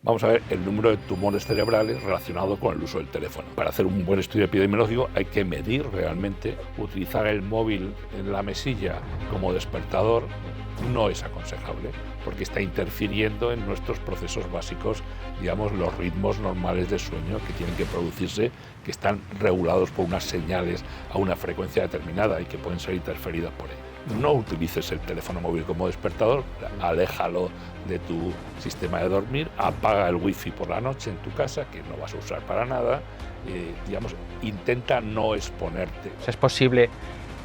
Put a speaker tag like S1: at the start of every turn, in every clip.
S1: Vamos a ver el número de tumores cerebrales relacionado con el uso del teléfono. Para hacer un buen estudio epidemiológico hay que medir realmente. Utilizar el móvil en la mesilla como despertador no es aconsejable, porque está interfiriendo en nuestros procesos básicos, digamos, los ritmos normales de sueño que tienen que producirse, que están regulados por unas señales a una frecuencia determinada y que pueden ser interferidas por ello. No utilices el teléfono móvil como despertador, aléjalo de tu sistema de dormir, apaga el wifi por la noche en tu casa, que no vas a usar para nada, digamos, intenta no exponerte.
S2: ¿Es posible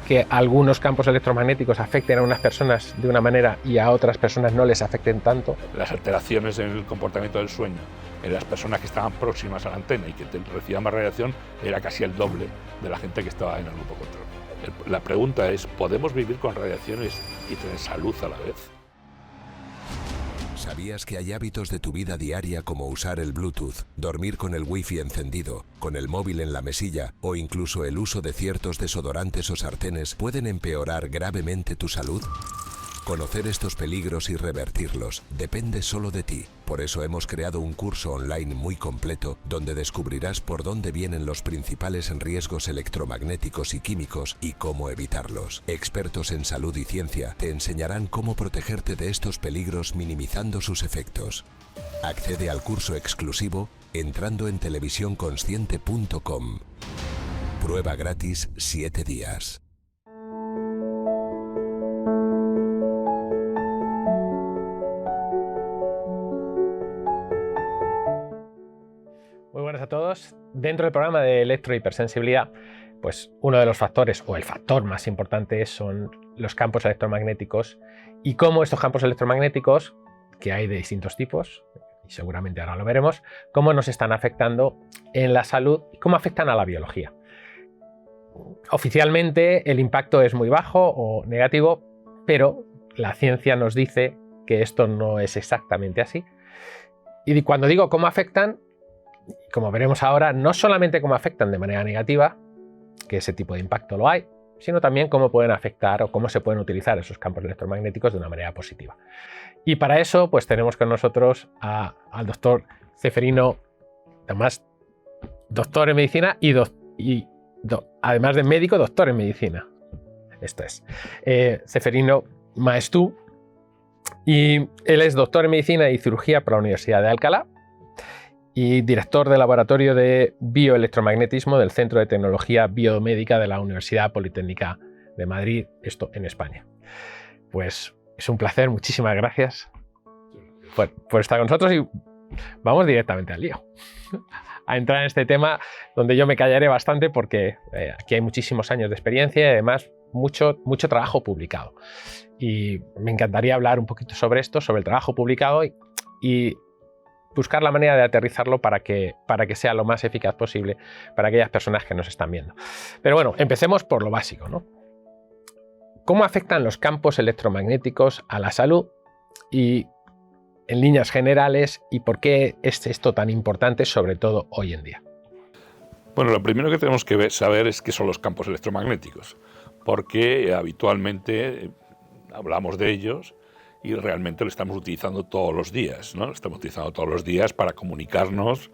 S2: que algunos campos electromagnéticos afecten a unas personas de una manera y a otras personas no les afecten tanto?
S1: Las alteraciones en el comportamiento del sueño en las personas que estaban próximas a la antena y que recibían más radiación era casi el doble de la gente que estaba en el grupo control. La pregunta es, ¿podemos vivir con radiaciones y tener salud a la vez?
S3: ¿Sabías que hay hábitos de tu vida diaria como usar el Bluetooth, dormir con el Wi-Fi encendido, con el móvil en la mesilla o incluso el uso de ciertos desodorantes o sartenes pueden empeorar gravemente tu salud? Conocer estos peligros y revertirlos depende solo de ti. Por eso hemos creado un curso online muy completo donde descubrirás por dónde vienen los principales riesgos electromagnéticos y químicos y cómo evitarlos. Expertos en salud y ciencia te enseñarán cómo protegerte de estos peligros minimizando sus efectos. Accede al curso exclusivo entrando en televisiónconsciente.com. Prueba gratis 7 días.
S2: Muy buenas a todos. Dentro del programa de electrohipersensibilidad, pues uno de los factores, o el factor más importante, son los campos electromagnéticos y cómo estos campos electromagnéticos, que hay de distintos tipos, y seguramente ahora lo veremos, cómo nos están afectando en la salud y cómo afectan a la biología. Oficialmente el impacto es muy bajo o negativo, pero la ciencia nos dice que esto no es exactamente así. Y cuando digo cómo afectan, como veremos ahora, no solamente cómo afectan de manera negativa, que ese tipo de impacto lo hay, sino también cómo pueden afectar o cómo se pueden utilizar esos campos electromagnéticos de una manera positiva. Y para eso pues tenemos con nosotros al doctor Ceferino, además doctor en medicina además de médico, doctor en medicina. Esto es Ceferino Maestú, y él es doctor en medicina y cirugía por la Universidad de Alcalá y director del Laboratorio de Bioelectromagnetismo del Centro de Tecnología Biomédica de la Universidad Politécnica de Madrid, esto en España. Pues es un placer, muchísimas gracias por estar con nosotros y vamos directamente al lío. A entrar en este tema donde yo me callaré bastante porque aquí hay muchísimos años de experiencia y además mucho trabajo publicado. Y me encantaría hablar un poquito sobre esto, sobre el trabajo publicado y buscar la manera de aterrizarlo para que sea lo más eficaz posible para aquellas personas que nos están viendo. Pero bueno, empecemos por lo básico, ¿no? ¿Cómo afectan los campos electromagnéticos a la salud y en líneas generales y por qué es esto tan importante, sobre todo hoy en día?
S1: Bueno, lo primero que tenemos que saber es qué son los campos electromagnéticos, porque habitualmente hablamos de ellos y realmente lo estamos utilizando todos los días, ¿no? Lo estamos utilizando todos los días para comunicarnos,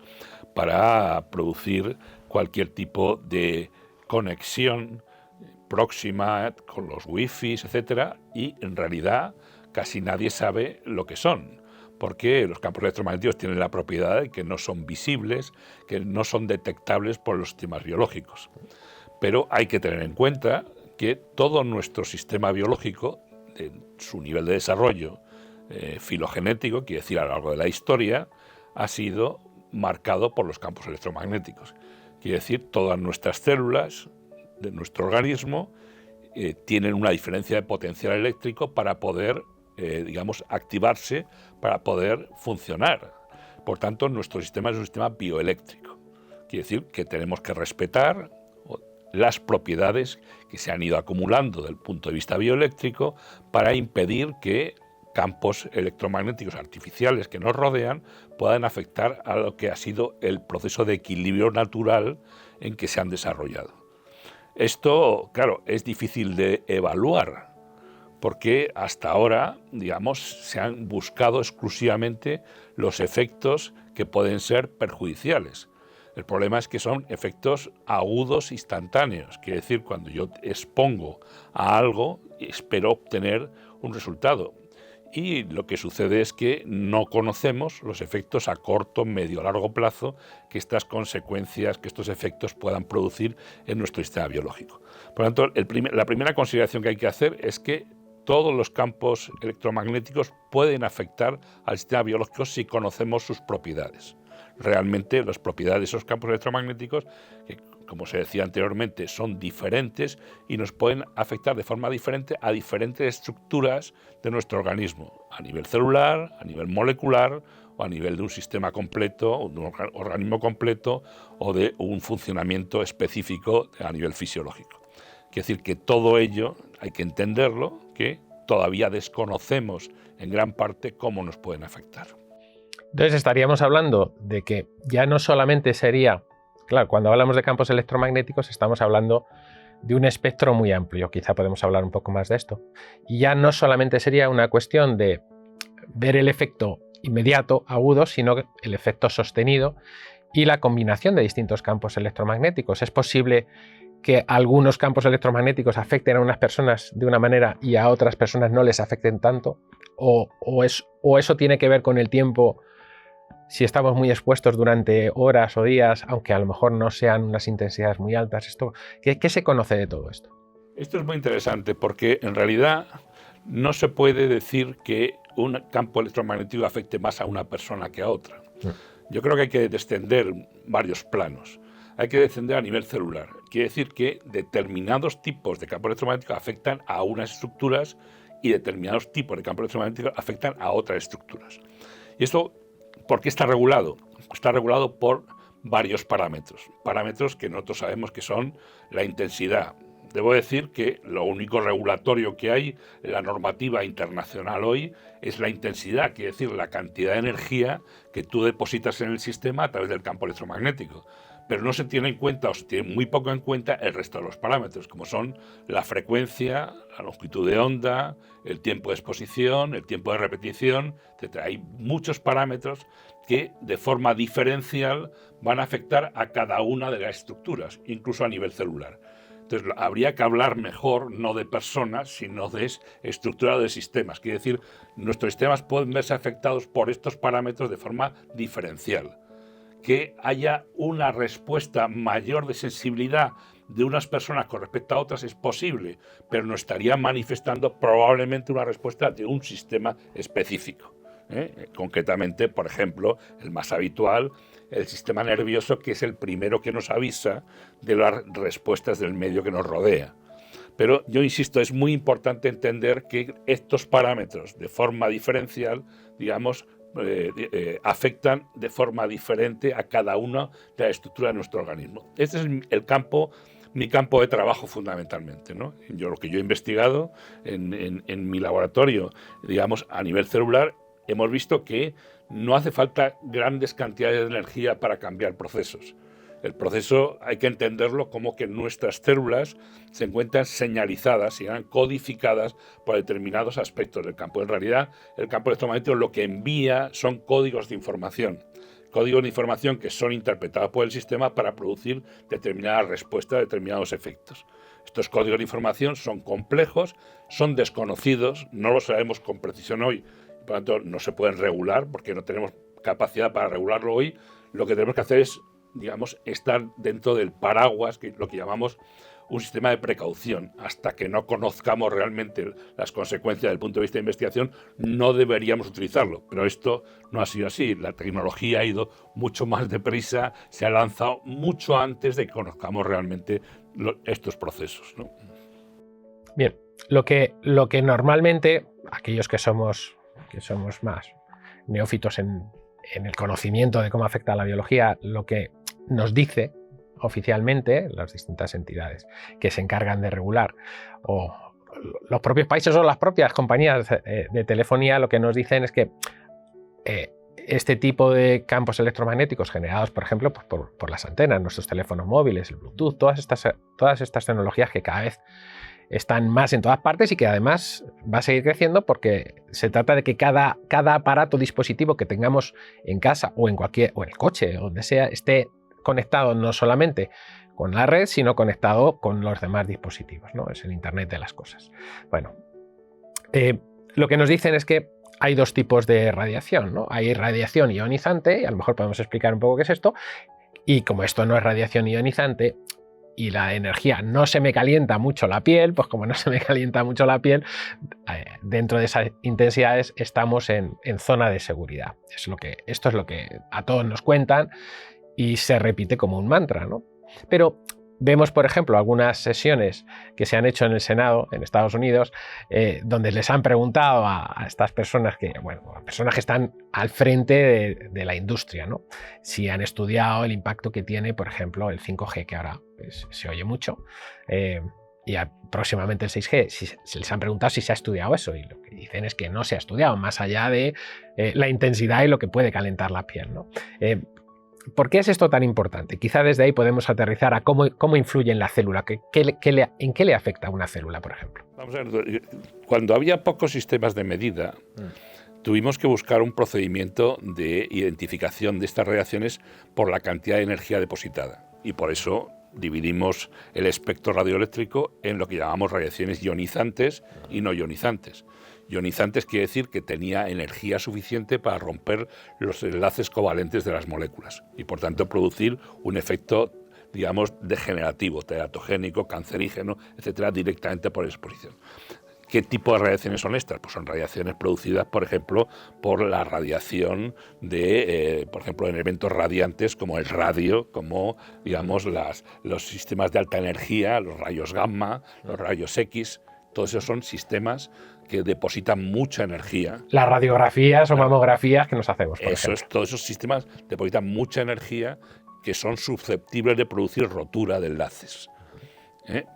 S1: para producir cualquier tipo de conexión próxima con los wifis, etcétera, y en realidad casi nadie sabe lo que son, porque los campos electromagnéticos tienen la propiedad de que no son visibles, que no son detectables por los sistemas biológicos. Pero hay que tener en cuenta que todo nuestro sistema biológico, en su nivel de desarrollo filogenético, quiere decir a lo largo de la historia, ha sido marcado por los campos electromagnéticos. Quiere decir, todas nuestras células de nuestro organismo tienen una diferencia de potencial eléctrico para poder, digamos, activarse, para poder funcionar. Por tanto, nuestro sistema es un sistema bioeléctrico. Quiere decir que tenemos que respetar las propiedades que se han ido acumulando desde el punto de vista bioeléctrico para impedir que campos electromagnéticos artificiales que nos rodean puedan afectar a lo que ha sido el proceso de equilibrio natural en que se han desarrollado. Esto, claro, es difícil de evaluar porque hasta ahora, digamos, se han buscado exclusivamente los efectos que pueden ser perjudiciales. El problema es que son efectos agudos instantáneos, quiere decir, cuando yo expongo a algo, espero obtener un resultado. Y lo que sucede es que no conocemos los efectos a corto, medio, largo plazo que estas consecuencias, que estos efectos puedan producir en nuestro sistema biológico. Por lo tanto, la primera consideración que hay que hacer es que todos los campos electromagnéticos pueden afectar al sistema biológico si conocemos sus propiedades. Realmente las propiedades de esos campos electromagnéticos, que como se decía anteriormente, son diferentes y nos pueden afectar de forma diferente a diferentes estructuras de nuestro organismo, a nivel celular, a nivel molecular o a nivel de un sistema completo, o de un organismo completo o de un funcionamiento específico a nivel fisiológico. Quiere decir que todo ello hay que entenderlo, que todavía desconocemos en gran parte cómo nos pueden afectar.
S2: Entonces estaríamos hablando de que ya no solamente sería, claro, cuando hablamos de campos electromagnéticos estamos hablando de un espectro muy amplio, quizá podemos hablar un poco más de esto, y ya no solamente sería una cuestión de ver el efecto inmediato, agudo, sino el efecto sostenido y la combinación de distintos campos electromagnéticos. Es posible que algunos campos electromagnéticos afecten a unas personas de una manera y a otras personas no les afecten tanto, o eso tiene que ver con el tiempo. Si estamos muy expuestos durante horas o días, aunque a lo mejor no sean unas intensidades muy altas, ¿qué se conoce de todo esto?
S1: Esto es muy interesante porque en realidad no se puede decir que un campo electromagnético afecte más a una persona que a otra. Yo creo que hay que descender varios planos. Hay que descender a nivel celular. Quiere decir que determinados tipos de campos electromagnéticos afectan a unas estructuras y determinados tipos de campos electromagnéticos afectan a otras estructuras. Y esto, ¿por qué está regulado? Está regulado por varios parámetros. Parámetros que nosotros sabemos que son la intensidad. Debo decir que lo único regulatorio que hay en la normativa internacional hoy es la intensidad, quiere decir la cantidad de energía que tú depositas en el sistema a través del campo electromagnético. Pero no se tiene en cuenta, o se tiene muy poco en cuenta, el resto de los parámetros, como son la frecuencia, la longitud de onda, el tiempo de exposición, el tiempo de repetición, etc. Hay muchos parámetros que de forma diferencial van a afectar a cada una de las estructuras, incluso a nivel celular. Entonces habría que hablar mejor no de personas, sino de estructura de sistemas. Quiere decir, nuestros sistemas pueden verse afectados por estos parámetros de forma diferencial. Que haya una respuesta mayor de sensibilidad de unas personas con respecto a otras es posible, pero no estaría manifestando probablemente una respuesta de un sistema específico. Concretamente, por ejemplo, el más habitual, el sistema nervioso, que es el primero que nos avisa de las respuestas del medio que nos rodea. Pero yo insisto, es muy importante entender que estos parámetros de forma diferencial, digamos, afectan de forma diferente a cada una de las estructuras de nuestro organismo. Este es mi campo de trabajo fundamentalmente, ¿no? Lo que yo he investigado en mi laboratorio, digamos, a nivel celular, hemos visto que no hace falta grandes cantidades de energía para cambiar procesos. El proceso hay que entenderlo como que nuestras células se encuentran señalizadas y codificadas por determinados aspectos del campo. En realidad, el campo electromagnético lo que envía son códigos de información. Códigos de información que son interpretados por el sistema para producir determinadas respuestas a determinados efectos. Estos códigos de información son complejos, son desconocidos, no lo sabemos con precisión hoy, por lo tanto no se pueden regular porque no tenemos capacidad para regularlo hoy. Lo que tenemos que hacer es, digamos, estar dentro del paraguas, que lo que llamamos un sistema de precaución. Hasta que no conozcamos realmente las consecuencias desde el punto de vista de investigación, no deberíamos utilizarlo. Pero esto no ha sido así. La tecnología ha ido mucho más deprisa, se ha lanzado mucho antes de que conozcamos realmente estos procesos, ¿no?
S2: Bien, lo que normalmente, aquellos que somos más neófitos en el conocimiento de cómo afecta la biología, lo que nos dice oficialmente las distintas entidades que se encargan de regular, o los propios países o las propias compañías de telefonía, lo que nos dicen es que este tipo de campos electromagnéticos generados, por ejemplo, por las antenas, nuestros teléfonos móviles, el Bluetooth, todas estas tecnologías que cada vez están más en todas partes y que además va a seguir creciendo porque se trata de que cada aparato, dispositivo que tengamos en casa o en el coche, donde sea, esté conectado no solamente con la red, sino conectado con los demás dispositivos, ¿no? Es el Internet de las cosas. Bueno, lo que nos dicen es que hay dos tipos de radiación, ¿no? Hay radiación ionizante, y a lo mejor podemos explicar un poco qué es esto, y como esto no es radiación ionizante y la energía no se me calienta mucho la piel, pues como no se me calienta mucho la piel, dentro de esas intensidades estamos en zona de seguridad. Esto es lo que a todos nos cuentan y se repite como un mantra, ¿no? Pero vemos, por ejemplo, algunas sesiones que se han hecho en el Senado, en Estados Unidos, donde les han preguntado a estas personas personas que están al frente de la industria, ¿no? Si han estudiado el impacto que tiene, por ejemplo, el 5G, que ahora pues, se oye mucho, y próximamente el 6G, se les han preguntado si se ha estudiado eso, y lo que dicen es que no se ha estudiado, más allá de la intensidad y lo que puede calentar la piel, ¿no? ¿Por qué es esto tan importante? Quizá desde ahí podemos aterrizar a cómo influye en la célula, en qué le afecta a una célula, por ejemplo.
S1: Vamos a ver, cuando había pocos sistemas de medida, tuvimos que buscar un procedimiento de identificación de estas radiaciones por la cantidad de energía depositada. Y por eso dividimos el espectro radioeléctrico en lo que llamamos radiaciones ionizantes y no ionizantes. Ionizantes quiere decir que tenía energía suficiente para romper los enlaces covalentes de las moléculas y por tanto producir un efecto, digamos, degenerativo, teratogénico, cancerígeno, etcétera, directamente por exposición. ¿Qué tipo de radiaciones son estas? Pues son radiaciones producidas, por ejemplo, por la radiación de, por ejemplo, en eventos radiantes como el radio, como, digamos, los sistemas de alta energía, los rayos gamma, los rayos X. Todos esos son sistemas que depositan mucha energía.
S2: Las radiografías o mamografías que nos hacemos, por ejemplo.
S1: Todos esos sistemas depositan mucha energía que son susceptibles de producir rotura de enlaces.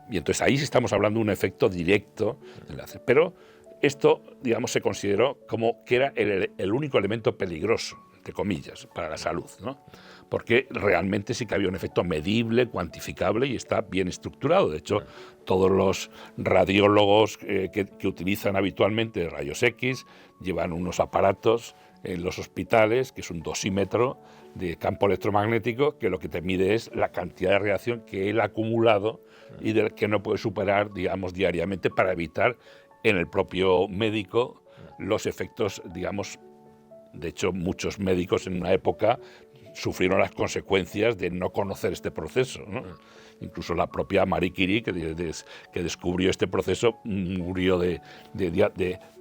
S1: Y entonces ahí estamos hablando de un efecto directo de enlaces. Pero esto, digamos, se consideró como que era el único elemento peligroso, entre comillas, para la salud, ¿no? Porque realmente sí que había un efecto medible, cuantificable y está bien estructurado. De hecho, todos los radiólogos que utilizan habitualmente rayos X llevan unos aparatos en los hospitales, que es un dosímetro de campo electromagnético, que lo que te mide es la cantidad de radiación que él ha acumulado y del que no puede superar, digamos, diariamente para evitar en el propio médico los efectos, digamos. De hecho, muchos médicos en una época sufrieron las consecuencias de no conocer este proceso, ¿no? Incluso la propia Marie Curie, que descubrió este proceso, murió de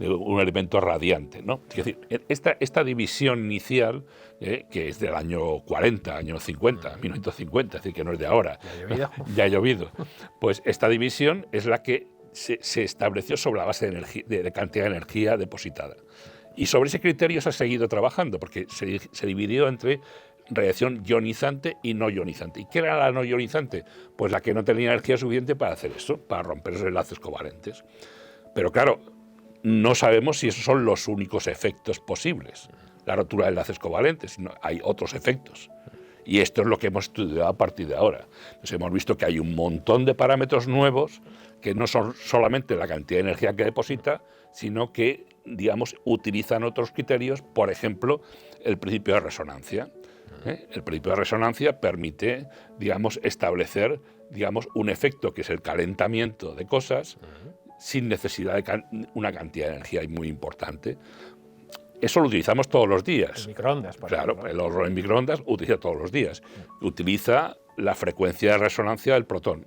S1: un elemento radiante, ¿no? Es decir, esta división inicial, que es del año 40, año 50, 1950, es decir, que no es de ahora, ya ha llovido, pues esta división es la que se estableció sobre la base de cantidad de energía depositada. Y sobre ese criterio se ha seguido trabajando, porque se dividió entre radiación ionizante y no ionizante. ¿Y qué era la no ionizante? Pues la que no tenía energía suficiente para hacer eso, para romper esos enlaces covalentes. Pero claro, no sabemos si esos son los únicos efectos posibles, la rotura de enlaces covalentes. No, hay otros efectos. Y esto es lo que hemos estudiado a partir de ahora. Entonces hemos visto que hay un montón de parámetros nuevos que no son solamente la cantidad de energía que deposita, sino que, digamos, utilizan otros criterios, por ejemplo, el principio de resonancia. El principio de resonancia permite, digamos, establecer, digamos, un efecto que es el calentamiento de cosas sin necesidad de una cantidad de energía muy importante. Eso lo utilizamos todos los días.
S2: El microondas, por ejemplo.
S1: Claro, el horno en microondas utiliza todos los días. Utiliza la frecuencia de resonancia del protón,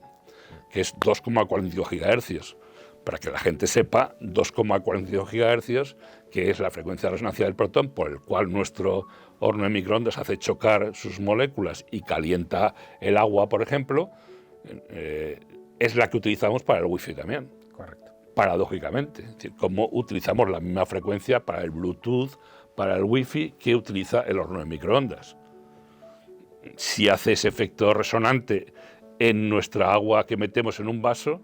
S1: que es 2,42 GHz. Para que la gente sepa, 2,42 GHz, que es la frecuencia de resonancia del protón, por el cual nuestro horno en microondas hace chocar sus moléculas y calienta el agua, por ejemplo, es la que utilizamos para el Wi-Fi también.
S2: Correcto.
S1: Paradójicamente. Es decir, cómo utilizamos la misma frecuencia para el Bluetooth, para el Wi-Fi, que utiliza el horno en microondas. Si hace ese efecto resonante en nuestra agua que metemos en un vaso,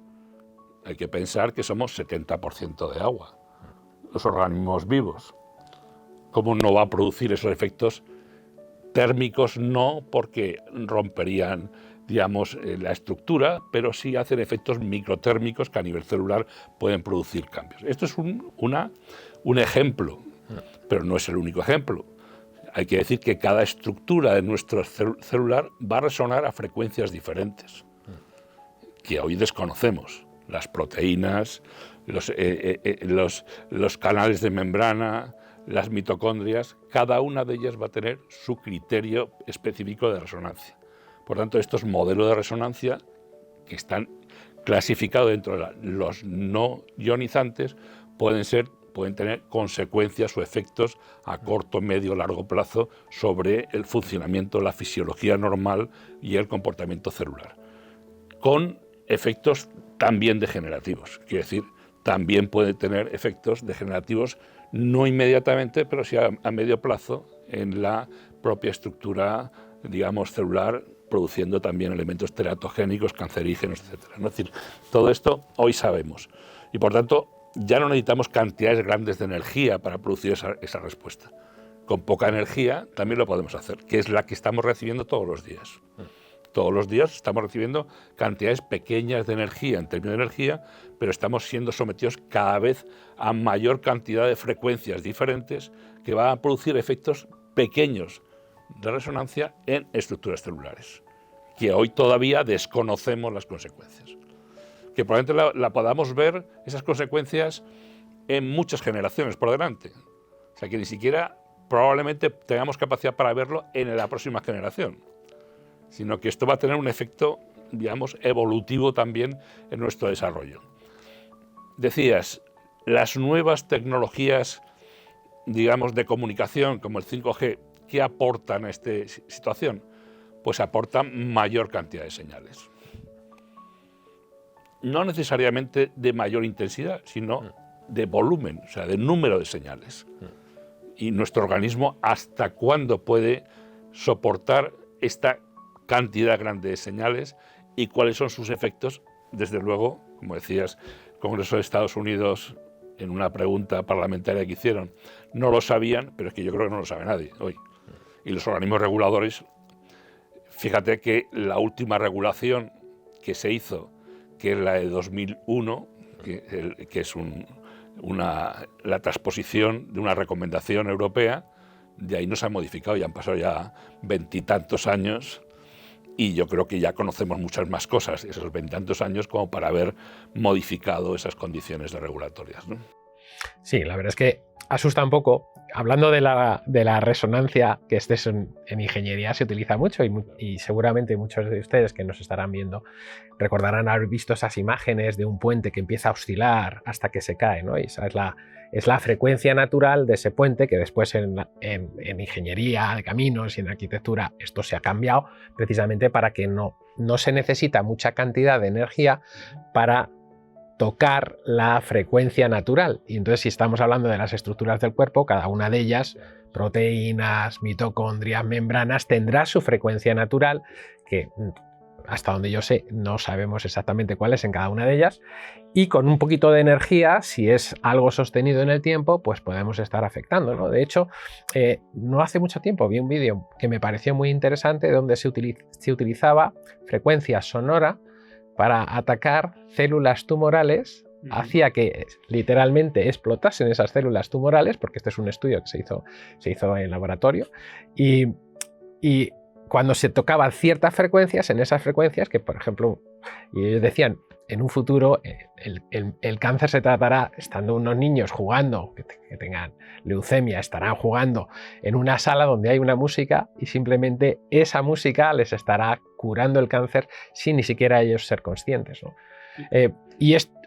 S1: hay que pensar que somos 70% de agua, los organismos vivos. ¿Cómo no va a producir esos efectos térmicos? No, porque romperían digamos, la estructura, pero sí hacen efectos microtérmicos que a nivel celular pueden producir cambios. Esto es un ejemplo, pero no es el único ejemplo. Hay que decir que cada estructura de nuestro celular va a resonar a frecuencias diferentes, que hoy desconocemos. Las proteínas, los canales de membrana, las mitocondrias, cada una de ellas va a tener su criterio específico de resonancia. Por tanto, estos modelos de resonancia que están clasificados dentro de los no ionizantes pueden tener consecuencias o efectos a corto, medio, largo plazo sobre el funcionamiento, la fisiología normal y el comportamiento celular, con efectos también degenerativos. Quiero decir, también puede tener efectos degenerativos, no inmediatamente, pero sí a medio plazo en la propia estructura, digamos, celular, produciendo también elementos teratogénicos, cancerígenos, etc. Es decir, todo esto hoy sabemos. Y por tanto, ya no necesitamos cantidades grandes de energía para producir esa respuesta. Con poca energía también lo podemos hacer, que es la que estamos recibiendo todos los días. Todos los días estamos recibiendo cantidades pequeñas de energía, en términos de energía, pero estamos siendo sometidos cada vez a mayor cantidad de frecuencias diferentes que van a producir efectos pequeños de resonancia en estructuras celulares, que hoy todavía desconocemos las consecuencias. Que probablemente la podamos ver, esas consecuencias, en muchas generaciones por delante. O sea, que ni siquiera probablemente tengamos capacidad para verlo en la próxima generación, sino que esto va a tener un efecto, digamos, evolutivo también en nuestro desarrollo. Decías, las nuevas tecnologías, digamos, de comunicación, como el 5G, ¿qué aportan a esta situación? Pues aportan mayor cantidad de señales. No necesariamente de mayor intensidad, sino de volumen, o sea, de número de señales. Y nuestro organismo, ¿hasta cuándo puede soportar esta cantidad grande de señales y cuáles son sus efectos? Desde luego, como decías, el Congreso de Estados Unidos, en una pregunta parlamentaria que hicieron, no lo sabían, pero es que yo creo que no lo sabe nadie hoy. Y los organismos reguladores, fíjate que la última regulación que se hizo, que es la de 2001, que es la transposición de una recomendación europea, de ahí no se ha modificado, ya han pasado ya 20 y tantos años, y yo creo que ya conocemos muchas más cosas, esos 20 y tantos años, como para haber modificado esas condiciones regulatorias, ¿no?
S2: Sí, la verdad es que asusta un poco. Hablando de la resonancia, que en ingeniería se utiliza mucho y seguramente muchos de ustedes que nos estarán viendo recordarán haber visto esas imágenes de un puente que empieza a oscilar hasta que se cae, ¿no? Y esa es la frecuencia natural de ese puente, que después en ingeniería de caminos y en arquitectura esto se ha cambiado precisamente para que no se necesita mucha cantidad de energía para tocar la frecuencia natural. Y entonces, si estamos hablando de las estructuras del cuerpo, cada una de ellas, proteínas, mitocondrias, membranas, tendrá su frecuencia natural, que hasta donde yo sé no sabemos exactamente cuál es en cada una de ellas, y con un poquito de energía, si es algo sostenido en el tiempo, pues podemos estar afectando, ¿no? De hecho, no hace mucho tiempo vi un vídeo que me pareció muy interesante, donde se utilizaba frecuencia sonora para atacar células tumorales, hacía que literalmente explotasen esas células tumorales, porque este es un estudio que se hizo en laboratorio, y cuando se tocaban ciertas frecuencias, en esas frecuencias, que por ejemplo, y ellos decían, en un futuro el cáncer se tratará estando unos niños jugando, que tengan leucemia, estarán jugando en una sala donde hay una música y simplemente esa música les estará curando el cáncer sin ni siquiera ellos ser conscientes, ¿no?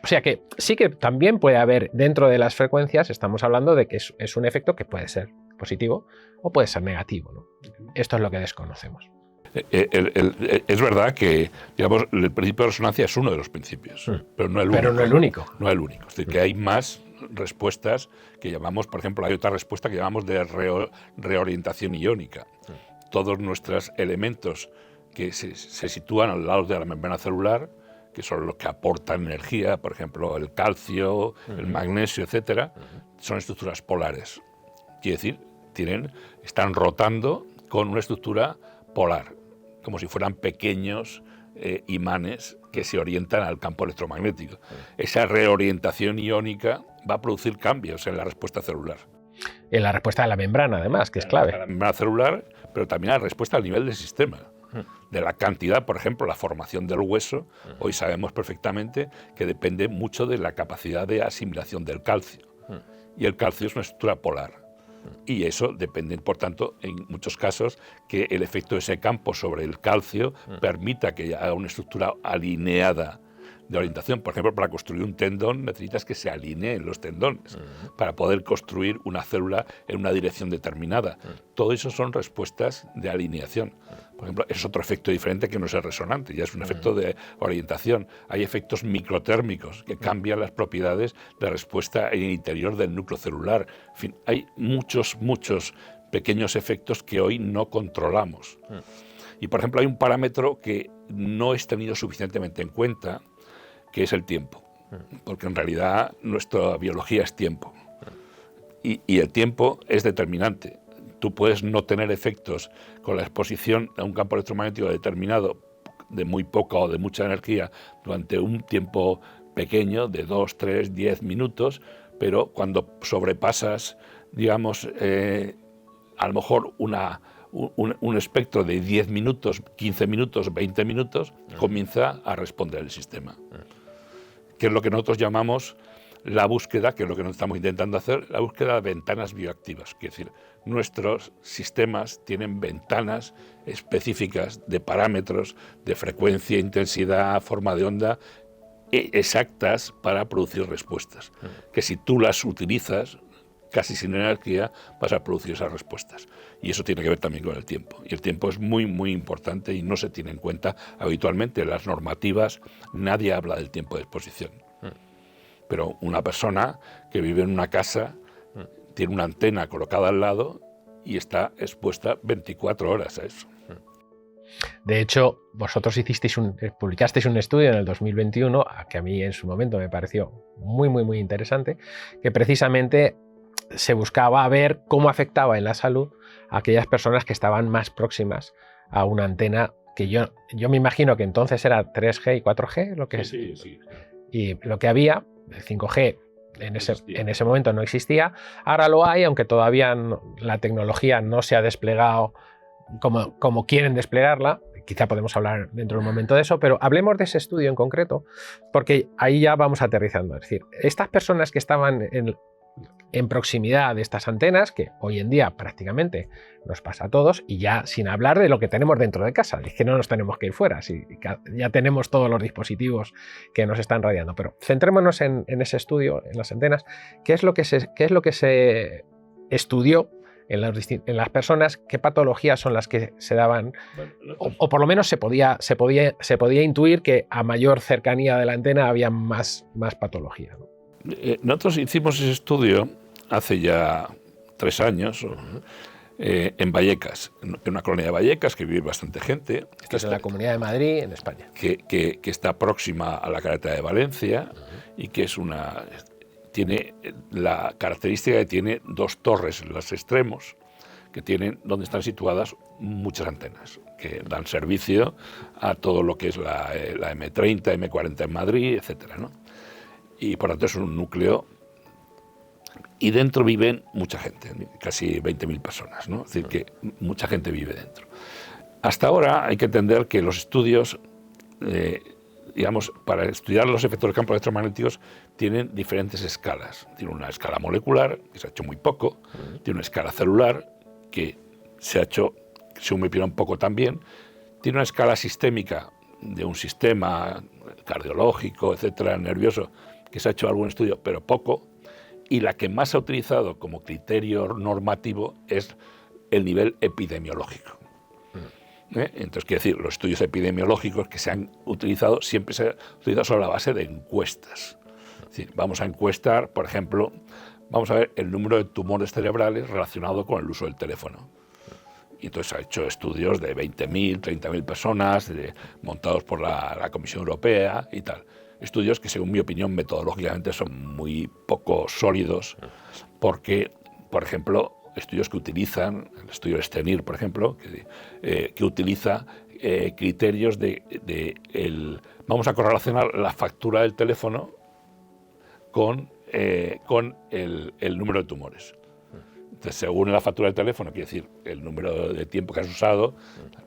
S2: O sea que sí que también puede haber dentro de las frecuencias, estamos hablando de que es un efecto que puede ser positivo o puede ser negativo, ¿no? Esto es lo que desconocemos.
S1: Es verdad que, digamos, el principio de resonancia es uno de los principios, pero no el único.
S2: Pero no el único.
S1: No el único. Es decir, que hay más respuestas que llamamos, por ejemplo, hay otra respuesta que llamamos de reorientación iónica. Todos nuestros elementos que se sitúan al lado de la membrana celular, que son los que aportan energía, por ejemplo, el calcio, el magnesio, etcétera, son estructuras polares. Quiere decir, están rotando con una estructura polar. como si fueran pequeños imanes que se orientan al campo electromagnético. Esa reorientación iónica va a producir cambios en la respuesta celular.
S2: En la respuesta de la membrana, además, que es clave.
S1: La membrana celular, pero también la respuesta al nivel del sistema. De la cantidad, por ejemplo, la formación del hueso, hoy sabemos perfectamente que depende mucho de la capacidad de asimilación del calcio. Y el calcio es una estructura polar. Y eso depende, por tanto, en muchos casos, que el efecto de ese campo sobre el calcio permita que haya una estructura alineada de orientación. Por ejemplo, para construir un tendón necesitas que se alineen los tendones para poder construir una célula en una dirección determinada. Todo eso son respuestas de alineación. Por ejemplo, es otro efecto diferente que no es el resonante, ya es un efecto de orientación. Hay efectos microtérmicos que cambian las propiedades de respuesta en el interior del núcleo celular. En fin, hay muchos pequeños efectos que hoy no controlamos. Y, por ejemplo, hay un parámetro que no es tenido suficientemente en cuenta, que es el tiempo, porque en realidad nuestra biología es tiempo, y el tiempo es determinante. Tú puedes no tener efectos con la exposición a un campo electromagnético determinado de muy poca o de mucha energía durante un tiempo pequeño de 2, 3, 10 minutos, pero cuando sobrepasas, digamos, a lo mejor un espectro de 10 minutos, 15 minutos, 20 minutos, comienza a responder el sistema. Que es lo que nosotros llamamos la búsqueda, que es lo que nos estamos intentando hacer, la búsqueda de ventanas bioactivas. Es decir, nuestros sistemas tienen ventanas específicas de parámetros de frecuencia, intensidad, forma de onda, exactas para producir respuestas. Que si tú las utilizas casi sin energía, vas a producir esas respuestas. Y eso tiene que ver también con el tiempo. Y el tiempo es muy, muy importante y no se tiene en cuenta habitualmente. En las normativas nadie habla del tiempo de exposición. Pero una persona que vive en una casa tiene una antena colocada al lado y está expuesta 24 horas a eso.
S2: De hecho, vosotros publicasteis un estudio en el 2021, que a mí en su momento me pareció muy, muy, muy interesante, que precisamente se buscaba ver cómo afectaba en la salud a aquellas personas que estaban más próximas a una antena que yo me imagino que entonces era 3G y 4G, lo que
S1: Sí.
S2: Y lo que había, el 5G en ese momento no existía, ahora lo hay, aunque todavía la tecnología no se ha desplegado como quieren desplegarla. Quizá podemos hablar dentro de un momento de eso, pero hablemos de ese estudio en concreto, porque ahí ya vamos aterrizando. Es decir, estas personas que estaban en proximidad de estas antenas, que hoy en día prácticamente nos pasa a todos, y ya sin hablar de lo que tenemos dentro de casa, es que no nos tenemos que ir fuera, ya tenemos todos los dispositivos que nos están radiando, pero centrémonos en ese estudio, en las antenas. ¿Qué es lo que se estudió en las personas? ¿Qué patologías son las que se daban? O por lo menos se podía intuir que a mayor cercanía de la antena había más patología, ¿no?
S1: Nosotros hicimos ese estudio hace ya 3 años en Vallecas, en una colonia de Vallecas que vive bastante gente.
S2: Esto es en la Comunidad de Madrid, en España.
S1: Que está próxima a la carretera de Valencia y que tiene la característica de que tiene 2 torres en los extremos donde están situadas muchas antenas que dan servicio a todo lo que es la M30, M40 en Madrid, etcétera, ¿no? Y por tanto es un núcleo, y dentro viven mucha gente, casi 20.000 personas, ¿no? Es decir, que mucha gente vive dentro. Hasta ahora hay que entender que los estudios, digamos, para estudiar los efectos del campo electromagnéticos tienen diferentes escalas. Tiene una escala molecular, que se ha hecho muy poco, tiene una escala celular, que se ha hecho, según mi opinión, poco también, tiene una escala sistémica de un sistema cardiológico, etcétera, nervioso, que se ha hecho algún estudio, pero poco, y la que más se ha utilizado como criterio normativo es el nivel epidemiológico. Entonces, quiere decir, los estudios epidemiológicos que se han utilizado siempre se han utilizado sobre la base de encuestas. Es decir, vamos a encuestar, por ejemplo, vamos a ver el número de tumores cerebrales relacionado con el uso del teléfono. Y entonces se ha hecho estudios de 20.000, 30.000 personas, montados por la Comisión Europea y tal. Estudios que, según mi opinión, metodológicamente son muy poco sólidos, porque, por ejemplo, estudios que utilizan, el estudio Stenir, por ejemplo, que utiliza criterios vamos a correlacionar la factura del teléfono con el número de tumores. Entonces, según la factura del teléfono, quiere decir el número de tiempo que has usado,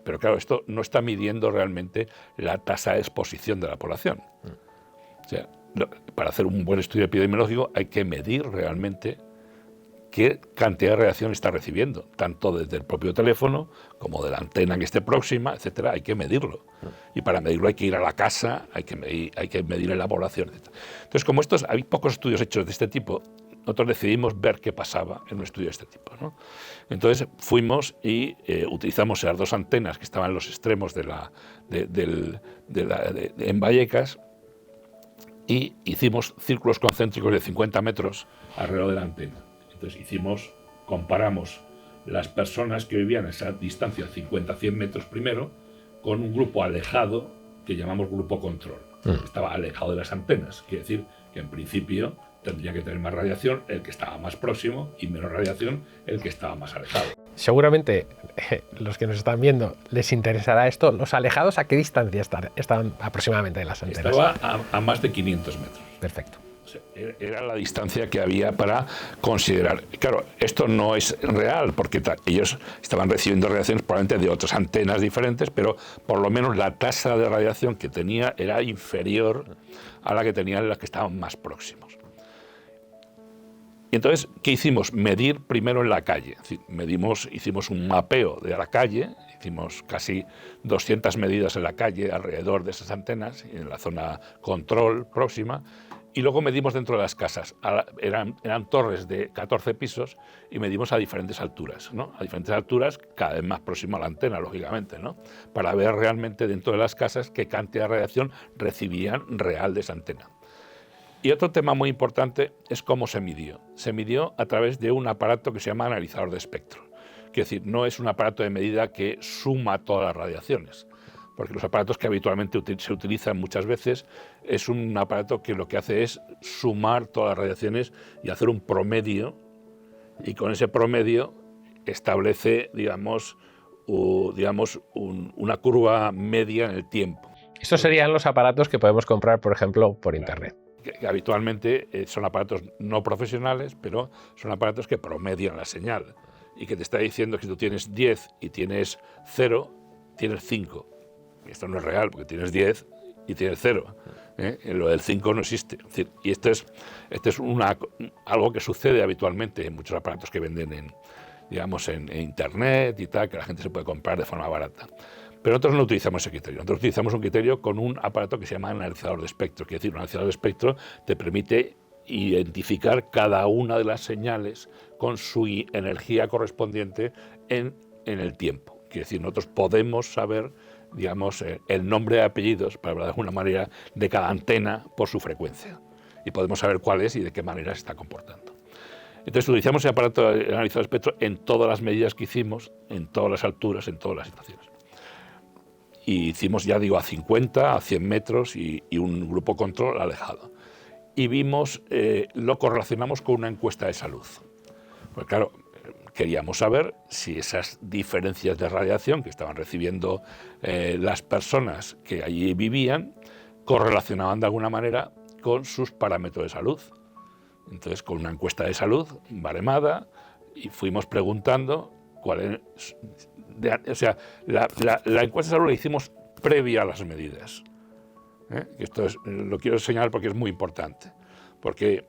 S1: pero claro, esto no está midiendo realmente la tasa de exposición de la población. O sea, para hacer un buen estudio epidemiológico hay que medir realmente qué cantidad de radiación está recibiendo, tanto desde el propio teléfono como de la antena que esté próxima, etcétera. Hay que medirlo. Y para medirlo hay que ir a la casa, hay que medir en la población, etcétera. Entonces, como hay pocos estudios hechos de este tipo, nosotros decidimos ver qué pasaba en un estudio de este tipo, ¿no? Entonces fuimos y utilizamos las 2 antenas que estaban en los extremos en Vallecas y hicimos círculos concéntricos de 50 metros alrededor de la antena. Entonces comparamos las personas que vivían a esa distancia, 50-100 metros primero, con un grupo alejado que llamamos grupo control. Estaba alejado de las antenas, quiere decir que en principio tendría que tener más radiación el que estaba más próximo y menos radiación el que estaba más alejado.
S2: Seguramente los que nos están viendo les interesará esto. ¿Los alejados a qué distancia estaban aproximadamente de las antenas?
S1: Estaba a más de 500 metros.
S2: Perfecto.
S1: O sea, era la distancia que había para considerar. Claro, esto no es real porque ellos estaban recibiendo radiaciones probablemente de otras antenas diferentes, pero por lo menos la tasa de radiación que tenía era inferior a la que tenían las que estaban más próximos. Y entonces, ¿qué hicimos? Medir primero en la calle. Es decir, hicimos un mapeo de la calle, hicimos casi 200 medidas en la calle alrededor de esas antenas, en la zona control próxima, y luego medimos dentro de las casas. Eran torres de 14 pisos y medimos a diferentes alturas, ¿no? A diferentes alturas, cada vez más próximo a la antena, lógicamente, ¿no? Para ver realmente dentro de las casas qué cantidad de radiación recibían real de esa antena. Y otro tema muy importante es cómo se midió. Se midió a través de un aparato que se llama analizador de espectro. Quiere decir, no es un aparato de medida que suma todas las radiaciones, porque los aparatos que habitualmente se utilizan muchas veces es un aparato que lo que hace es sumar todas las radiaciones y hacer un promedio, y con ese promedio establece, una curva media en el tiempo.
S2: Estos serían los aparatos que podemos comprar, por ejemplo, por Internet.
S1: Que habitualmente son aparatos no profesionales, pero son aparatos que promedian la señal y que te está diciendo que si tú tienes 10 y tienes 0, tienes 5. Esto no es real, porque tienes 10 y tienes 0. Lo del 5 no existe. Es decir, y esto es algo que sucede habitualmente en muchos aparatos que venden en Internet y tal, que la gente se puede comprar de forma barata. Pero nosotros no utilizamos ese criterio. Nosotros utilizamos un criterio con un aparato que se llama analizador de espectro. Quiere decir, un analizador de espectro te permite identificar cada una de las señales con su energía correspondiente en el tiempo. Quiere decir, nosotros podemos saber, el nombre y apellidos, para hablar de alguna manera, de cada antena por su frecuencia. Y podemos saber cuál es y de qué manera se está comportando. Entonces utilizamos ese aparato de analizador de espectro en todas las medidas que hicimos, en todas las alturas, en todas las situaciones. Y hicimos, a 50, a 100 metros y un grupo control alejado. Y lo correlacionamos con una encuesta de salud. Pues claro, queríamos saber si esas diferencias de radiación que estaban recibiendo las personas que allí vivían correlacionaban de alguna manera con sus parámetros de salud. Entonces, con una encuesta de salud baremada, y fuimos preguntando cuál es... la encuesta de salud la hicimos previa a las medidas. Esto lo quiero señalar porque es muy importante. Porque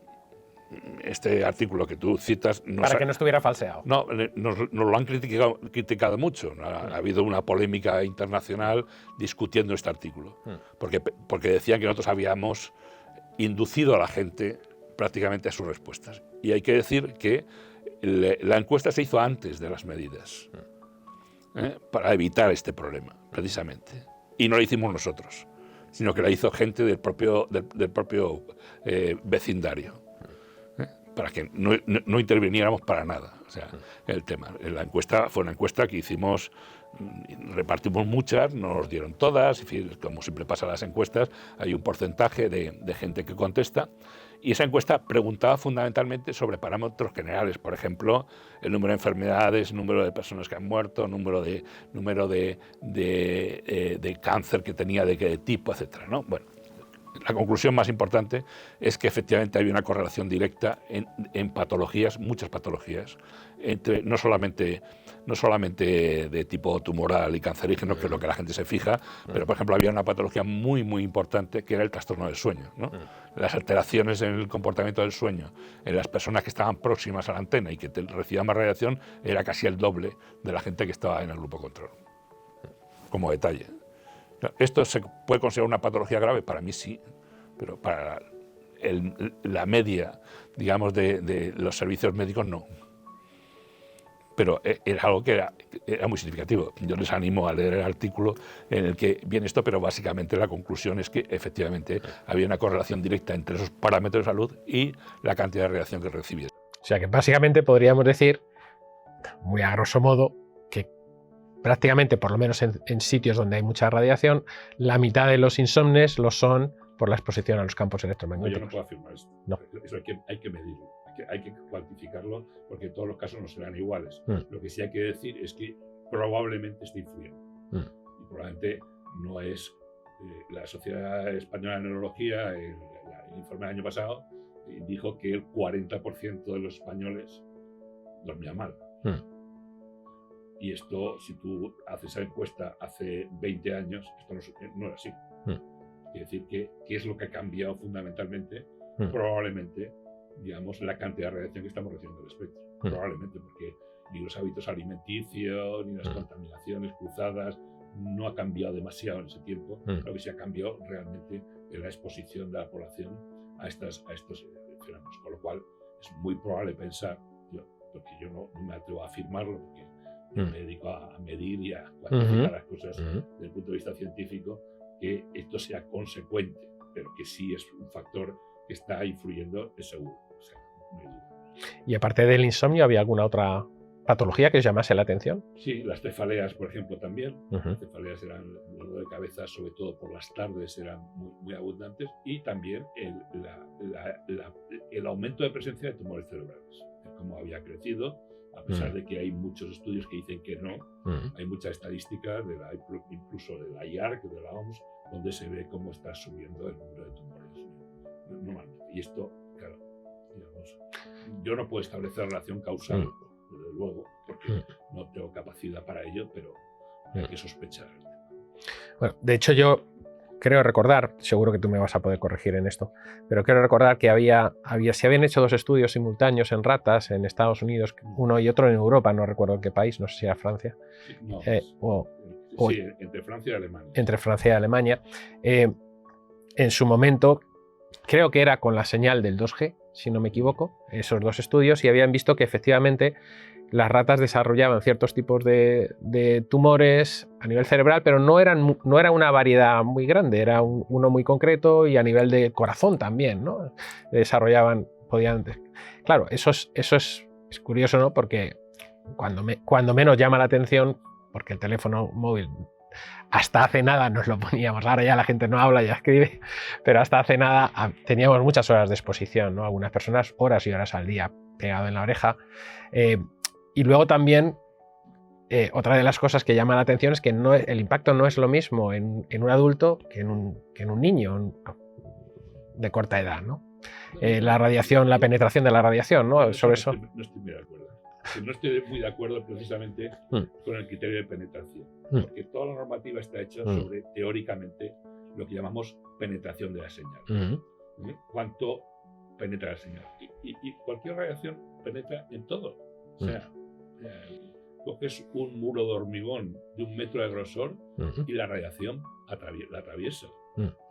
S1: este artículo que tú citas...
S2: Para que no estuviera falseado.
S1: No, nos lo han criticado mucho. Ha habido una polémica internacional discutiendo este artículo. Porque decían que nosotros habíamos inducido a la gente prácticamente a sus respuestas. Y hay que decir que la encuesta se hizo antes de las medidas. Para evitar este problema, precisamente. Y no la hicimos nosotros, sino que la hizo gente del propio vecindario, para que no interviniéramos para nada. O sea, el tema. La encuesta fue una encuesta que hicimos, repartimos muchas, no nos dieron todas, en fin, como siempre pasa en las encuestas, hay un porcentaje de gente que contesta, Y esa encuesta preguntaba fundamentalmente sobre parámetros generales, por ejemplo, el número de enfermedades, número de personas que han muerto, número de cáncer que tenía, de qué tipo, etcétera, ¿no? Bueno, la conclusión más importante es que efectivamente hay una correlación directa en patologías, muchas patologías, entre no solamente de tipo tumoral y cancerígeno, que es lo que la gente se fija, pero por ejemplo había una patología muy importante que era el trastorno del sueño, ¿no? Las alteraciones en el comportamiento del sueño en las personas que estaban próximas a la antena y que recibían más radiación era casi el doble de la gente que estaba en el grupo control. Como detalle. ¿Esto se puede considerar una patología grave? Para mí sí, pero para la media, digamos, de los servicios médicos no. Pero era algo que era muy significativo. Yo les animo a leer el artículo en el que viene esto, pero básicamente la conclusión es que efectivamente había una correlación directa entre esos parámetros de salud y la cantidad de radiación que recibías.
S2: O sea que básicamente podríamos decir, muy a grosso modo, que prácticamente, por lo menos en sitios donde hay mucha radiación, la mitad de los insomnes lo son por la exposición a los campos electromagnéticos.
S1: No, yo no puedo afirmar esto.
S2: No.
S1: Eso hay que medirlo, hay que cuantificarlo, porque todos los casos no serán iguales. Lo que sí hay que decir es que probablemente esté influyendo. Y probablemente no es... la Sociedad Española de Neurología, el informe del año pasado, dijo que el 40% de los españoles dormía mal. Y esto, si tú haces esa encuesta hace 20 años, esto no era así. Quiere decir que ¿qué es lo que ha cambiado fundamentalmente? Probablemente, digamos, la cantidad de radiación que estamos recibiendo del espectro. Probablemente, porque ni los hábitos alimenticios, ni las contaminaciones cruzadas, no ha cambiado demasiado en ese tiempo. Lo que sí ha cambiado realmente es la exposición de la población a estos fenómenos. Con lo cual, es muy probable pensar, porque yo no me atrevo a afirmarlo, porque yo me dedico a medir y a cuantificar las cosas desde el punto de vista científico, que esto sea consecuente, pero que sí es un factor que está influyendo, es seguro. O sea, no hay duda.
S2: Y aparte del insomnio, ¿había alguna otra patología que os llamase la atención?
S1: Sí, las cefaleas, por ejemplo, también. Las cefaleas eran, el dolor de cabeza, sobre todo por las tardes, eran muy abundantes, y también el aumento de presencia de tumores cerebrales, como había crecido. A pesar de que hay muchos estudios que dicen que no, hay mucha estadística, incluso de la IARC, de la OMS, donde se ve cómo está subiendo el número de tumores normalmente. Y esto, claro, digamos, yo no puedo establecer relación causal, desde luego, porque no tengo capacidad para ello, pero hay que sospechar.
S2: Bueno, de hecho yo creo recordar, seguro que tú me vas a poder corregir en esto, pero creo recordar que se habían hecho 2 estudios simultáneos en ratas en Estados Unidos, uno y otro en Europa, no recuerdo en qué país, no sé si era Francia.
S1: Sí, no,
S2: sí,
S1: entre Francia y Alemania.
S2: Entre Francia y Alemania. En su momento, creo que era con la señal del 2G, si no me equivoco, esos 2 estudios, y habían visto que efectivamente las ratas desarrollaban ciertos tipos de tumores a nivel cerebral, pero no era una variedad muy grande, era uno muy concreto, y a nivel de corazón también, ¿no? Claro, eso es curioso, ¿no? Porque cuando menos llama la atención, porque el teléfono móvil hasta hace nada nos lo poníamos, ahora ya la gente no habla, ya escribe, pero hasta hace nada teníamos muchas horas de exposición, ¿no? Algunas personas horas y horas al día pegado en la oreja. Y luego también, otra de las cosas que llama la atención es que el impacto no es lo mismo en un adulto que en un niño de corta edad, ¿no? La radiación, la penetración de la radiación, ¿no? Sobre eso.
S1: No estoy muy de acuerdo. No estoy muy de acuerdo precisamente con el criterio de penetración, porque toda la normativa está hecha sobre, teóricamente, lo que llamamos penetración de la señal. ¿Cuánto penetra la señal? Y cualquier radiación penetra en todo. O sea, coges un muro de hormigón de 1 metro de grosor y la radiación la atraviesa,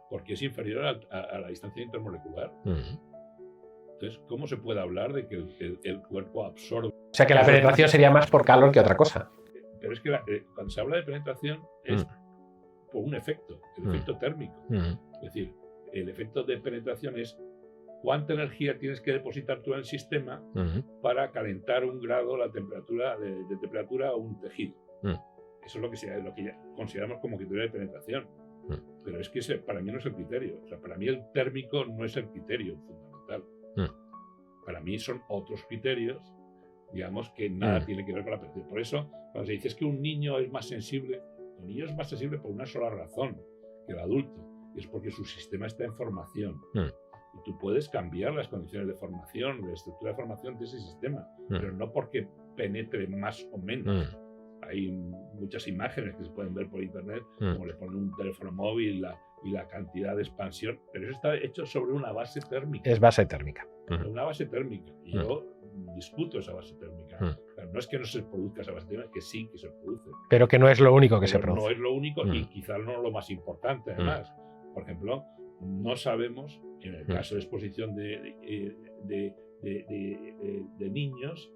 S1: porque es inferior a la distancia intermolecular. Entonces, ¿cómo se puede hablar de que el cuerpo absorbe?
S2: O sea, que la penetración sería más por calor que otra cosa.
S1: Pero es que cuando se habla de penetración es por un efecto, el efecto térmico. Es decir, el efecto de penetración es cuánta energía tienes que depositar tú en el sistema para calentar 1 grado la temperatura de temperatura a un tejido. Eso es lo que consideramos como criterio de penetración. Pero es que para mí no es el criterio. O sea, para mí el térmico no es el criterio fundamental. para mí son otros criterios, digamos, que nada tiene que ver con la percepción. Por eso, cuando se dice es que un niño es más sensible por una sola razón que el adulto, y es porque su sistema está en formación. Y tú puedes cambiar las condiciones de formación, la estructura de formación de ese sistema, pero no porque penetre más o menos. Hay muchas imágenes que se pueden ver por internet, como le ponen un teléfono móvil y la cantidad de expansión, pero eso está hecho sobre una base térmica.
S2: Es base térmica.
S1: Una base térmica. Y yo discuto esa base térmica. Pero no es que no se produzca esa base térmica, que sí que se produce.
S2: Pero que no es lo único que se produce.
S1: No es lo único y quizás no lo más importante, además. Por ejemplo, no sabemos, en el caso de exposición de niños,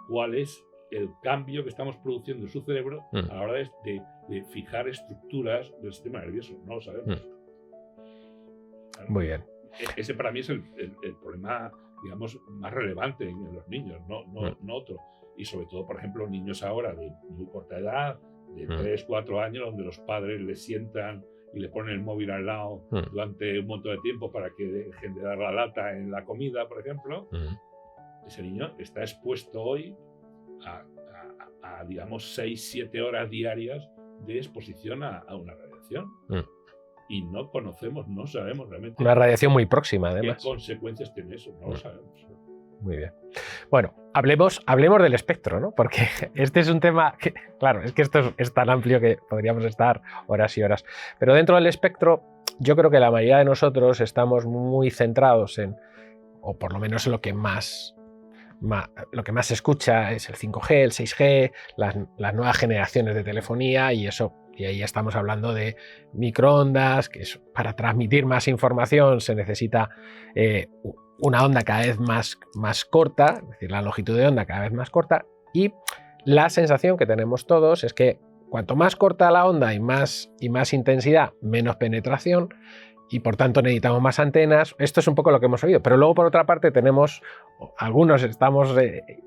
S1: cuál es el cambio que estamos produciendo en su cerebro a la hora de fijar estructuras del sistema nervioso. No lo sabemos. Claro,
S2: muy bien.
S1: Ese para mí es el problema, digamos, más relevante en los niños, no otro. Y sobre todo, por ejemplo, niños ahora de muy corta edad, de 3, 4 años, donde los padres les sientan y le ponen el móvil al lado durante un montón de tiempo para que dejen de dar la lata en la comida, por ejemplo. Ese niño está expuesto hoy a digamos, 6, 7 horas diarias de exposición a una radiación. Y no conocemos, no sabemos realmente.
S2: Una radiación muy próxima, además.
S1: ¿Qué consecuencias tiene eso? No lo sabemos.
S2: Muy bien. Bueno, hablemos del espectro, ¿no? Porque este es un tema que, claro, es que esto es tan amplio que podríamos estar horas y horas. Pero dentro del espectro, yo creo que la mayoría de nosotros estamos muy centrados en, o por lo menos lo que más se escucha es el 5G, el 6G, las nuevas generaciones de telefonía y eso. Y ahí estamos hablando de microondas, que es, para transmitir más información se necesita una onda cada vez más corta, es decir, la longitud de onda cada vez más corta, y la sensación que tenemos todos es que cuanto más corta la onda y más intensidad, menos penetración, y por tanto necesitamos más antenas. Esto es un poco lo que hemos oído, pero luego por otra parte algunos estamos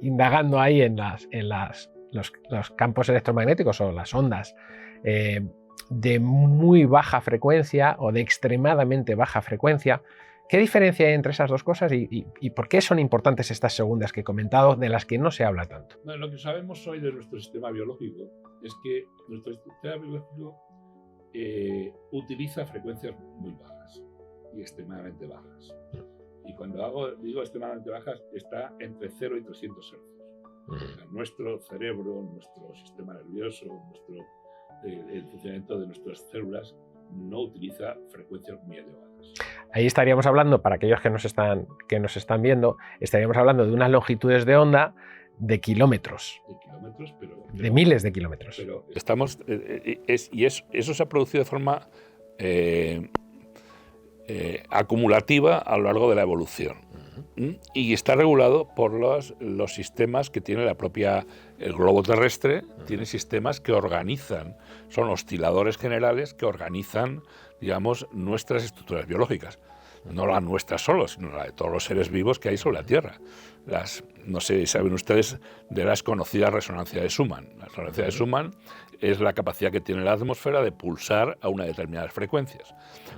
S2: indagando ahí en los campos electromagnéticos o las ondas de muy baja frecuencia o de extremadamente baja frecuencia. ¿Qué diferencia hay entre esas dos cosas y por qué son importantes estas segundas que he comentado, de las que no se habla tanto?
S1: Bueno, lo que sabemos hoy de nuestro sistema biológico es que nuestro sistema biológico utiliza frecuencias muy bajas y extremadamente bajas. Y cuando digo extremadamente bajas, está entre 0 y 300 Hz. O sea, nuestro cerebro, nuestro sistema nervioso, el funcionamiento de nuestras células no utiliza frecuencias muy elevadas.
S2: Ahí estaríamos hablando, para aquellos que nos están viendo, estaríamos hablando de unas longitudes de onda de kilómetros.
S1: De kilómetros, pero
S2: de miles de kilómetros.
S1: Pero eso se ha producido de forma acumulativa a lo largo de la evolución. Y está regulado por los sistemas que tiene el globo terrestre. Tiene sistemas que organizan, son osciladores generales que organizan, digamos, nuestras estructuras biológicas. No las nuestras solo, sino la de todos los seres vivos que hay sobre la Tierra. No sé, saben ustedes de las conocidas resonancias de Schumann. La resonancia de Schumann es la capacidad que tiene la atmósfera de pulsar a unas determinadas frecuencias.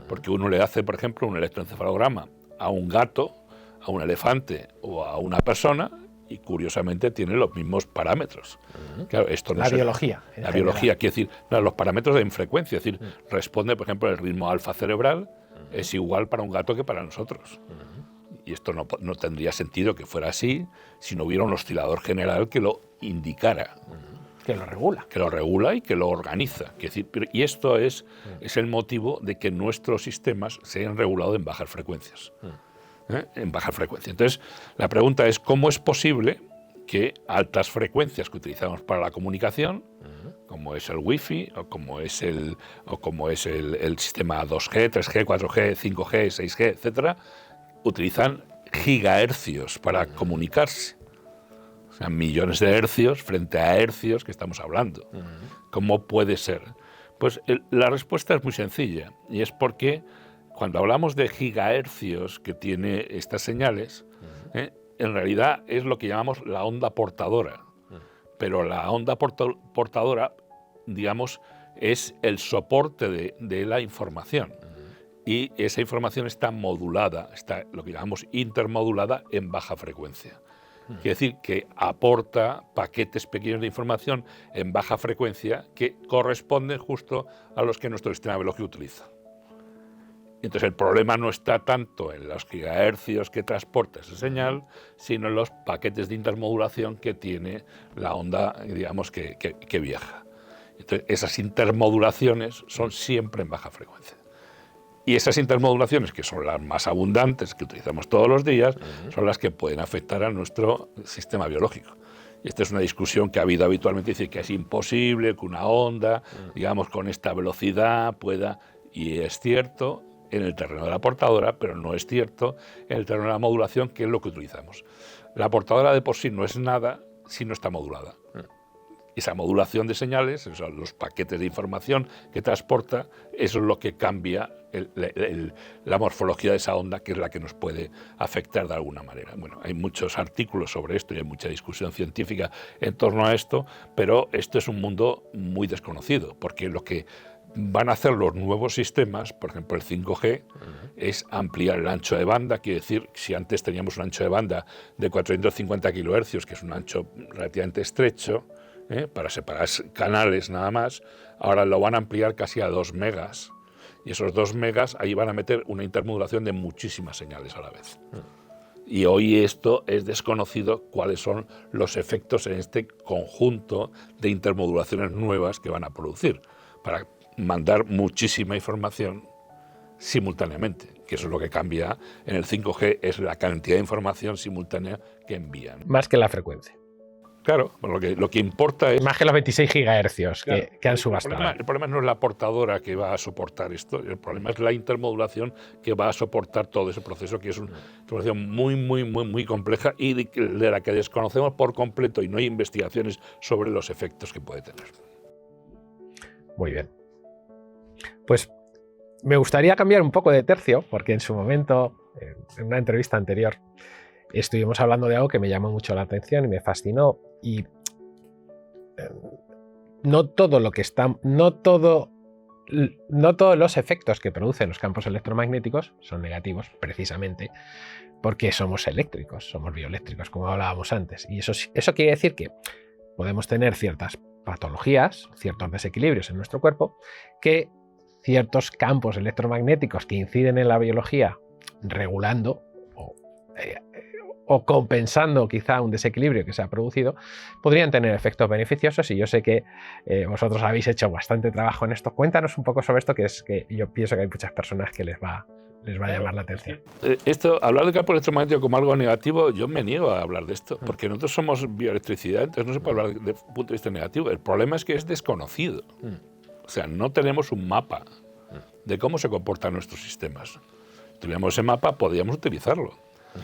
S1: Porque uno le hace, por ejemplo, un electroencefalograma a un gato, a un elefante o a una persona y curiosamente tiene los mismos parámetros. Claro, esto no
S2: la biología.
S1: La biología, quiere decir, los parámetros de frecuencia, es decir, responde, por ejemplo, el ritmo alfa cerebral es igual para un gato que para nosotros. Y esto no tendría sentido que fuera así si no hubiera un oscilador general que lo indicara.
S2: Que lo regula.
S1: Que lo regula y que lo organiza. Y esto es el motivo de que nuestros sistemas se hayan regulado en bajas frecuencias. En baja frecuencia. Entonces, la pregunta es cómo es posible que altas frecuencias que utilizamos para la comunicación, como es el Wi-Fi o como es el sistema 2G, 3G, 4G, 5G, 6G, etcétera, utilizan gigahercios para comunicarse. O sea, millones de hercios frente a hercios que estamos hablando. ¿Cómo puede ser? Pues la respuesta es muy sencilla y es porque cuando hablamos de gigahercios que tiene estas señales, en realidad es lo que llamamos la onda portadora. Pero la onda portadora, digamos, es el soporte de la información. y esa información está modulada, está lo que llamamos intermodulada en baja frecuencia. Quiere decir que aporta paquetes pequeños de información en baja frecuencia que corresponden justo a los que nuestro sistema biológico utiliza. Entonces el problema no está tanto en los gigahercios que transporta esa señal, sino en los paquetes de intermodulación que tiene la onda, digamos, que viaja. Entonces esas intermodulaciones son siempre en baja frecuencia. Y esas intermodulaciones, que son las más abundantes, que utilizamos todos los días, son las que pueden afectar a nuestro sistema biológico. Y esta es una discusión que ha habido habitualmente, dice que es imposible que una onda, digamos, con esta velocidad pueda, y es cierto en el terreno de la portadora, pero no es cierto en el terreno de la modulación, que es lo que utilizamos. La portadora de por sí no es nada si no está modulada. Esa modulación de señales, o sea, los paquetes de información que transporta, eso es lo que cambia la morfología de esa onda, que es la que nos puede afectar de alguna manera. Bueno, hay muchos artículos sobre esto y hay mucha discusión científica en torno a esto, pero esto es un mundo muy desconocido, porque lo que van a hacer los nuevos sistemas, por ejemplo el 5G, es ampliar el ancho de banda. Quiere decir, si antes teníamos un ancho de banda de 450 kHz, que es un ancho relativamente estrecho, para separar canales nada más, ahora lo van a ampliar casi a 2 megas. Y esos 2 megas ahí van a meter una intermodulación de muchísimas señales a la vez. Y hoy esto es desconocido, cuáles son los efectos en este conjunto de intermodulaciones nuevas que van a producir para mandar muchísima información simultáneamente, que eso es lo que cambia en el 5G, es la cantidad de información simultánea que envían.
S2: Más que la frecuencia.
S1: Claro, lo que importa es...
S2: Más que los 26 gigahercios
S1: Claro,
S2: que han subastado.
S1: El problema no es la portadora que va a soportar esto, el problema es la intermodulación que va a soportar todo ese proceso, que es una intermodulación muy compleja y de la que desconocemos por completo, y no hay investigaciones sobre los efectos que puede tener.
S2: Muy bien. Pues me gustaría cambiar un poco de tercio, porque en su momento, en una entrevista anterior, estuvimos hablando de algo que me llamó mucho la atención y me fascinó. Y no todos los efectos que producen los campos electromagnéticos son negativos, precisamente porque somos eléctricos, somos bioeléctricos, como hablábamos antes. Y eso quiere decir que podemos tener ciertas patologías, ciertos desequilibrios en nuestro cuerpo, que ciertos campos electromagnéticos que inciden en la biología, regulando o compensando quizá un desequilibrio que se ha producido, podrían tener efectos beneficiosos. Y yo sé que vosotros habéis hecho bastante trabajo en esto. Cuéntanos un poco sobre esto, que es que yo pienso que hay muchas personas que les va a llamar la atención.
S1: Hablar del campo electromagnético como algo negativo, yo me niego a hablar de esto, porque nosotros somos bioelectricidad, entonces no se puede hablar desde el punto de vista negativo. El problema es que es desconocido. O sea, no tenemos un mapa de cómo se comportan nuestros sistemas. Si tuviéramos ese mapa, podríamos utilizarlo.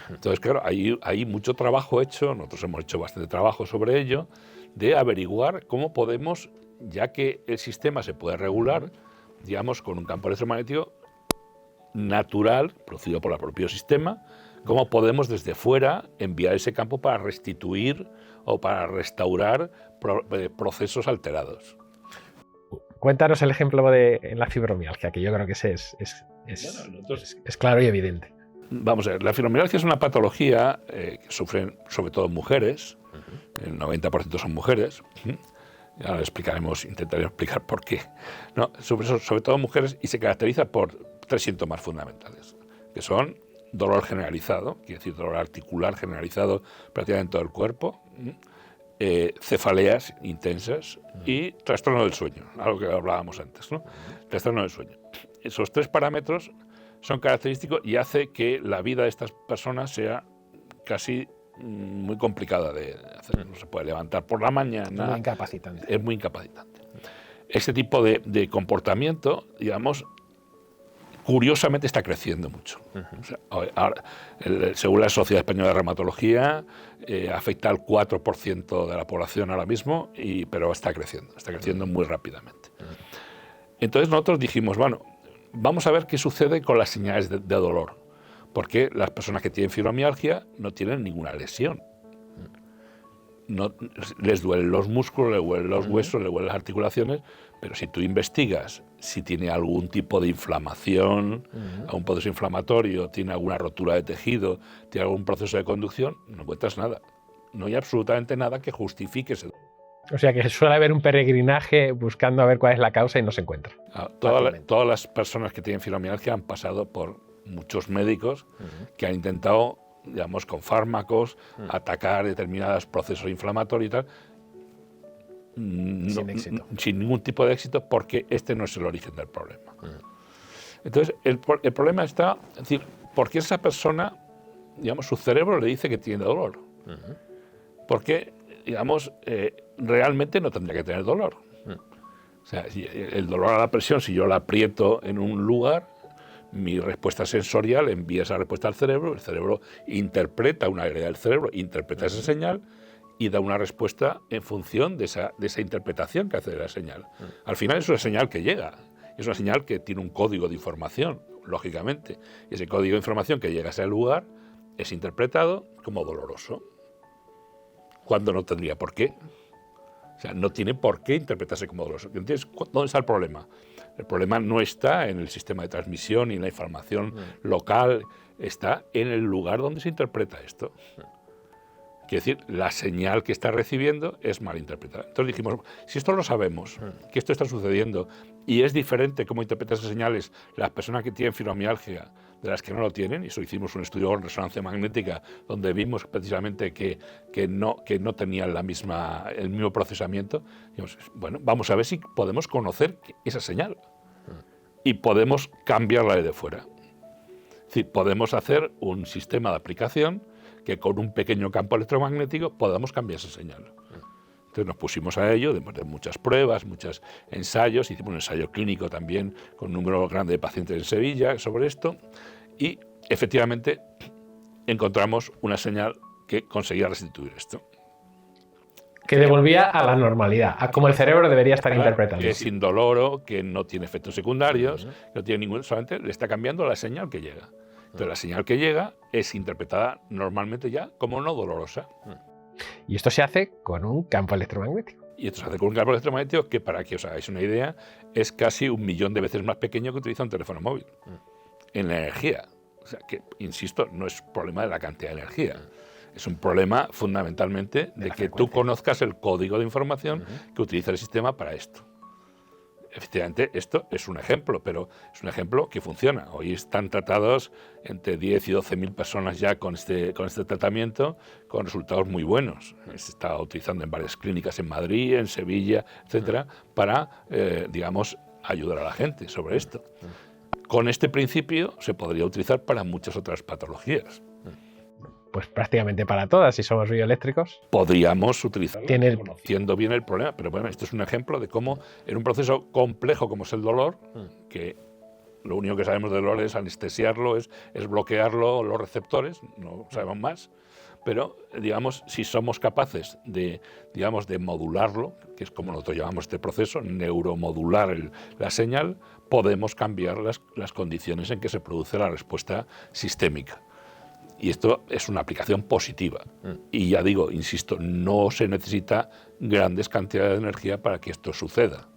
S1: Entonces, claro, hay mucho trabajo hecho, nosotros hemos hecho bastante trabajo sobre ello, de averiguar cómo podemos, ya que el sistema se puede regular, digamos, con un campo electromagnético natural, producido por el propio sistema, cómo podemos desde fuera enviar ese campo para restituir o para restaurar procesos alterados.
S2: Cuéntanos el ejemplo en la fibromialgia, que yo creo que es claro y evidente.
S1: Vamos a ver, la fibromialgia es una patología que sufren sobre todo mujeres, el 90% son mujeres, ahora intentaremos explicar por qué. No, sobre todo mujeres, y se caracteriza por 3 síntomas fundamentales, que son dolor generalizado, quiere decir dolor articular generalizado prácticamente en todo el cuerpo, cefaleas intensas y trastorno del sueño, algo que hablábamos antes, ¿no? Trastorno del sueño. Esos 3 parámetros son característicos y hace que la vida de estas personas sea casi muy complicada de hacer. No se puede levantar por la mañana.
S2: Muy incapacitante.
S1: Es muy incapacitante. Este tipo de comportamiento, digamos, curiosamente está creciendo mucho. O sea, ahora, según la Sociedad Española de Reumatología, afecta al 4% de la población ahora mismo, pero está creciendo muy rápidamente. Entonces nosotros dijimos, bueno, vamos a ver qué sucede con las señales de dolor, porque las personas que tienen fibromialgia no tienen ninguna lesión. no, les duelen los músculos, les duelen los huesos, les duelen las articulaciones, pero si tú investigas si tiene algún tipo de inflamación, algún proceso inflamatorio, tiene alguna rotura de tejido, tiene algún proceso de conducción, no encuentras nada. No hay absolutamente nada que justifique ese.
S2: O sea que suele haber un peregrinaje buscando a ver cuál es la causa y no se encuentra.
S1: Todas las personas que tienen fibromialgia han pasado por muchos médicos que han intentado, digamos, con fármacos, atacar determinados procesos inflamatorios y tal.
S2: Sin éxito.
S1: Sin ningún tipo de éxito, porque este no es el origen del problema. Entonces, el problema está, es decir, porque esa persona, digamos, su cerebro le dice que tiene dolor. Porque, digamos, realmente no tendría que tener dolor. O sea, el dolor a la presión, si yo la aprieto en un lugar, mi respuesta sensorial envía esa respuesta al cerebro, el cerebro interpreta, una área del cerebro interpreta esa señal y da una respuesta en función de esa interpretación que hace de la señal. Al final es una señal que llega, es una señal que tiene un código de información, lógicamente. Y ese código de información que llega a ese lugar es interpretado como doloroso, cuando no tendría por qué. O sea, no tiene por qué interpretarse como doloroso. Entonces, ¿dónde está el problema? El problema no está en el sistema de transmisión y en la información local, está en el lugar donde se interpreta esto. Quiere decir, la señal que está recibiendo es mal interpretada. Entonces dijimos, si esto lo sabemos, que esto está sucediendo, y es diferente cómo interpretan esas señales las personas que tienen fibromialgia de las que no lo tienen, y eso hicimos un estudio con resonancia magnética donde vimos precisamente que no tenían el mismo procesamiento, dijimos, bueno, vamos a ver si podemos conocer esa señal y podemos cambiarla desde fuera. Es decir, podemos hacer un sistema de aplicación que con un pequeño campo electromagnético podamos cambiar esa señal. Entonces nos pusimos a ello, después de muchas pruebas, muchos ensayos, hicimos un ensayo clínico también con un número grande de pacientes en Sevilla sobre esto, y efectivamente encontramos una señal que conseguía restituir esto.
S2: Que devolvía a la normalidad, a cómo el cerebro debería estar interpretando.
S1: Que es indoloro, que no tiene efectos secundarios, no tiene ningún, solamente le está cambiando la señal que llega. Entonces la señal que llega es interpretada normalmente ya como no dolorosa.
S2: Y esto se hace con un campo electromagnético.
S1: Y esto se hace con un campo electromagnético que, para que os hagáis una idea, es casi 1 millón de veces más pequeño que utiliza un teléfono móvil. En la energía. O sea, que, insisto, no es problema de la cantidad de energía. Es un problema fundamentalmente de que tú conozcas el código de información que utiliza el sistema para esto. Efectivamente, esto es un ejemplo, pero es un ejemplo que funciona. Hoy están tratados entre 10 y 12.000 personas ya con este tratamiento, con resultados muy buenos. Se está utilizando en varias clínicas en Madrid, en Sevilla, etcétera, para, digamos, ayudar a la gente sobre esto. Con este principio se podría utilizar para muchas otras patologías.
S2: Pues prácticamente para todas, si somos bioeléctricos.
S1: Podríamos utilizarlo conociendo bien el problema, pero bueno, esto es un ejemplo de cómo en un proceso complejo como es el dolor, que lo único que sabemos del dolor es anestesiarlo, es bloquearlo, los receptores, no sabemos más, pero digamos, si somos capaces de modularlo, que es como nosotros llamamos este proceso, neuromodular la señal, podemos cambiar las condiciones en que se produce la respuesta sistémica. Y esto es una aplicación positiva. Y ya digo, insisto, no se necesita grandes cantidades de energía para que esto suceda,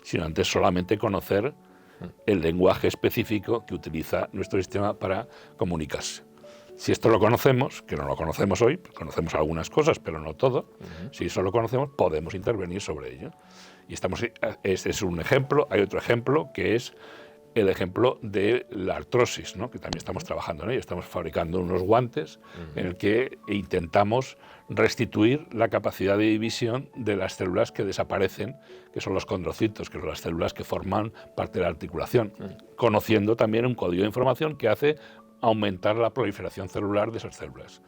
S1: sino antes solamente conocer el lenguaje específico que utiliza nuestro sistema para comunicarse. Si esto lo conocemos, que no lo conocemos hoy, conocemos algunas cosas, pero no todo, si eso lo conocemos, podemos intervenir sobre ello. Y este es un ejemplo. Hay otro ejemplo que es el ejemplo de la artrosis, ¿no? Que también estamos trabajando en ello. Estamos fabricando unos guantes en el que intentamos restituir la capacidad de división de las células que desaparecen, que son los condrocitos, que son las células que forman parte de la articulación, conociendo también un código de información que hace aumentar la proliferación celular de esas células.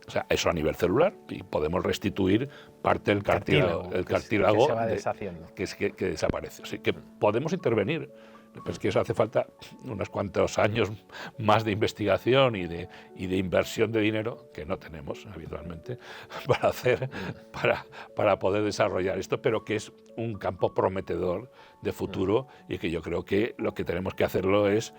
S1: O sea, eso a nivel celular, y podemos restituir parte del cartílago que se va deshaciendo, que desaparece. O sea, que podemos intervenir. Pero es que eso hace falta unos cuantos años más de investigación y de inversión de dinero, que no tenemos habitualmente, para poder desarrollar esto, pero que es un campo prometedor de futuro, y que yo creo que lo que tenemos que hacerlo es,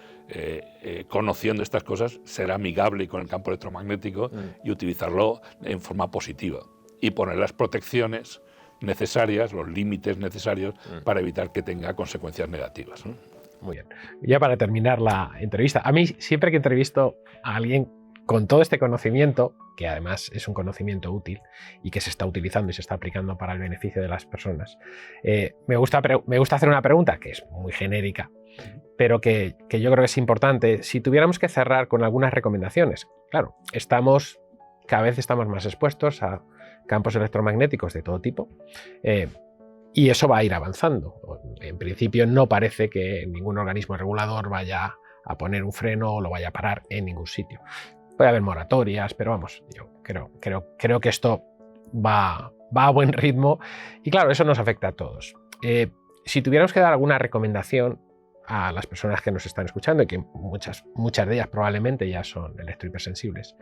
S1: conociendo estas cosas, ser amigable con el campo electromagnético y utilizarlo en forma positiva. y poner las protecciones necesarias, los límites necesarios para evitar que tenga consecuencias negativas, ¿no?
S2: Muy bien. Ya para terminar la entrevista, a mí siempre que entrevisto a alguien con todo este conocimiento, que además es un conocimiento útil y que se está utilizando y se está aplicando para el beneficio de las personas, me gusta hacer una pregunta que es muy genérica, pero que yo creo que es importante. Si tuviéramos que cerrar con algunas recomendaciones, claro, cada vez estamos más expuestos a campos electromagnéticos de todo tipo, y eso va a ir avanzando. En principio no parece que ningún organismo regulador vaya a poner un freno o lo vaya a parar en ningún sitio. Puede haber moratorias, pero vamos, yo creo que esto va a buen ritmo y claro, eso nos afecta a todos. Si tuviéramos que dar alguna recomendación a las personas que nos están escuchando, y que muchas de ellas probablemente ya son electrohipersensibles,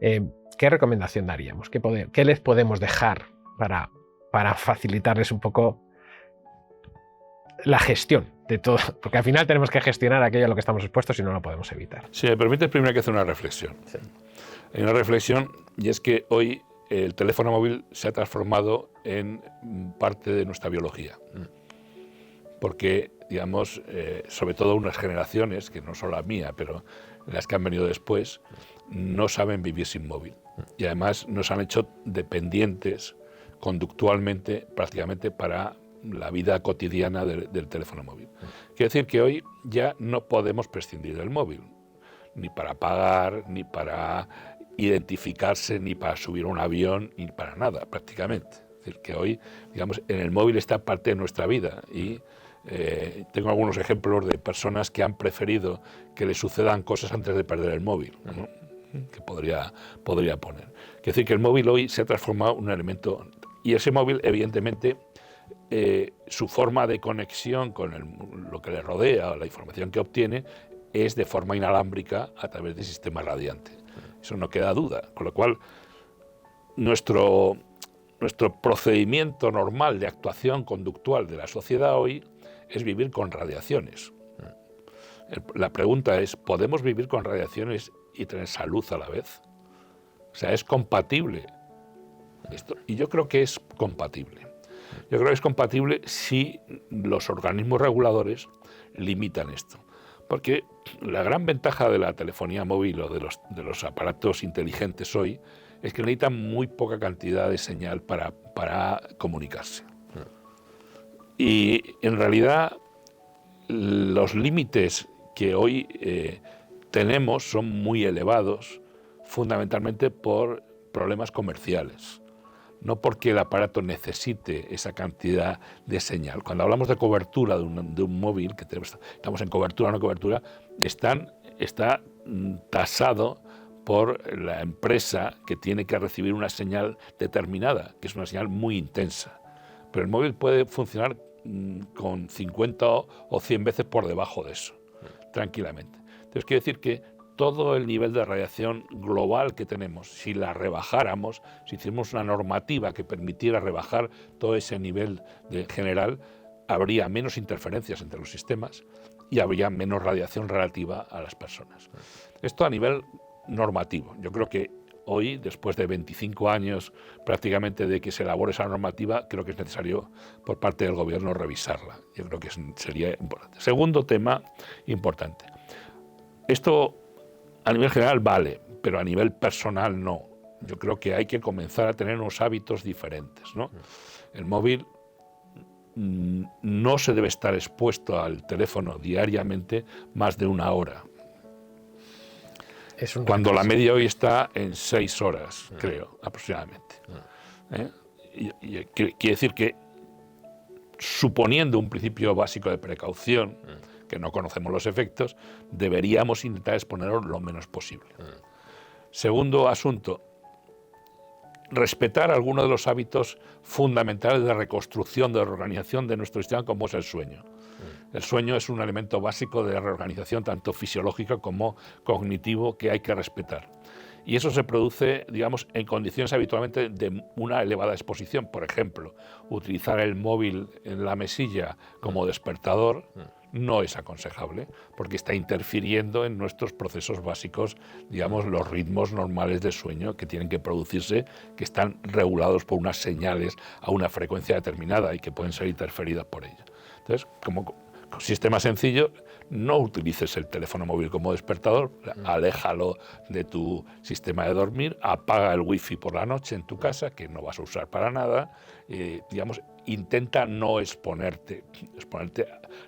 S2: ¿qué recomendación daríamos? ¿Qué les podemos dejar para facilitarles un poco la gestión de todo? Porque al final tenemos que gestionar aquello a lo que estamos expuestos y no lo podemos evitar.
S1: Si me permites, primero hay que hacer una reflexión.
S2: Sí.
S1: Hay una reflexión, y es que hoy el teléfono móvil se ha transformado en parte de nuestra biología. Porque, digamos, sobre todo unas generaciones, que no son la mía, pero las que han venido después, no saben vivir sin móvil. Y además nos han hecho dependientes conductualmente, prácticamente, para la vida cotidiana del teléfono móvil. Quiere decir que hoy ya no podemos prescindir del móvil, ni para pagar, ni para identificarse, ni para subir a un avión, ni para nada, prácticamente. Es decir, que hoy, digamos, en el móvil está parte de nuestra vida y tengo algunos ejemplos de personas que han preferido que les sucedan cosas antes de perder el móvil, ¿no? Que podría poner. Quiere decir que el móvil hoy se ha transformado en un elemento, y ese móvil, evidentemente, su forma de conexión con lo que le rodea o la información que obtiene es de forma inalámbrica a través de sistemas radiantes. Eso no queda duda. Con lo cual, nuestro procedimiento normal de actuación conductual de la sociedad hoy es vivir con radiaciones. La pregunta es, ¿podemos vivir con radiaciones y tener salud a la vez? O sea, ¿es compatible esto? Y yo creo que es compatible. Yo creo que es compatible si los organismos reguladores limitan esto. Porque la gran ventaja de la telefonía móvil o de los aparatos inteligentes hoy es que necesitan muy poca cantidad de señal para comunicarse. Y en realidad los límites que hoy tenemos son muy elevados, fundamentalmente por problemas comerciales. No porque el aparato necesite esa cantidad de señal. Cuando hablamos de cobertura de un móvil, que estamos en cobertura o no cobertura, está tasado por la empresa que tiene que recibir una señal determinada, que es una señal muy intensa. Pero el móvil puede funcionar con 50 o 100 veces por debajo de eso, tranquilamente. Entonces, quiere decir que todo el nivel de radiación global que tenemos, si la rebajáramos, si hiciéramos una normativa que permitiera rebajar todo ese nivel general, habría menos interferencias entre los sistemas y habría menos radiación relativa a las personas. Esto a nivel normativo. Yo creo que hoy, después de 25 años prácticamente de que se elabore esa normativa, creo que es necesario por parte del gobierno revisarla. Yo creo que sería importante. Segundo tema importante. Esto a nivel general vale, pero a nivel personal no. Yo creo que hay que comenzar a tener unos hábitos diferentes, ¿no? El móvil no se debe estar expuesto al teléfono diariamente más de 1 hora. Cuando la media hoy está en 6 horas, creo, aproximadamente. Y quiere decir que, suponiendo un principio básico de precaución, que no conocemos los efectos, deberíamos intentar exponerlos lo menos posible. Segundo asunto, respetar algunos de los hábitos fundamentales de reconstrucción, de reorganización de nuestro sistema, como es el sueño. El sueño es un elemento básico de reorganización, tanto fisiológica como cognitivo, que hay que respetar. Y eso se produce, digamos, en condiciones habitualmente de una elevada exposición. Por ejemplo, utilizar el móvil en la mesilla como despertador no es aconsejable, porque está interfiriendo en nuestros procesos básicos, digamos, los ritmos normales de sueño que tienen que producirse, que están regulados por unas señales a una frecuencia determinada y que pueden ser interferidas por ello. Entonces, como sistema sencillo, no utilices el teléfono móvil como despertador, aléjalo de tu sistema de dormir, apaga el wifi por la noche en tu casa, que no vas a usar para nada, digamos, intenta no exponerte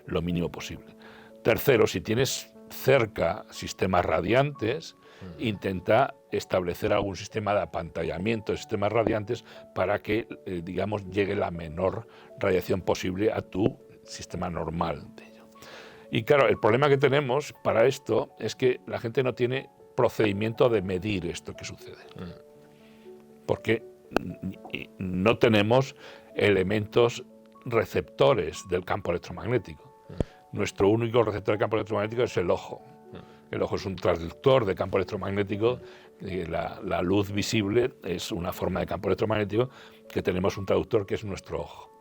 S1: lo mínimo posible. Tercero, si tienes cerca sistemas radiantes, intenta establecer algún sistema de apantallamiento de sistemas radiantes para que, digamos, llegue la menor radiación posible a tu sistema normal de ello. Y claro, el problema que tenemos para esto es que la gente no tiene procedimiento de medir esto que sucede. Porque no tenemos elementos receptores del campo electromagnético. Nuestro único receptor del campo electromagnético es el ojo. El ojo es un transductor de campo electromagnético. La luz visible es una forma de campo electromagnético que tenemos un traductor que es nuestro ojo.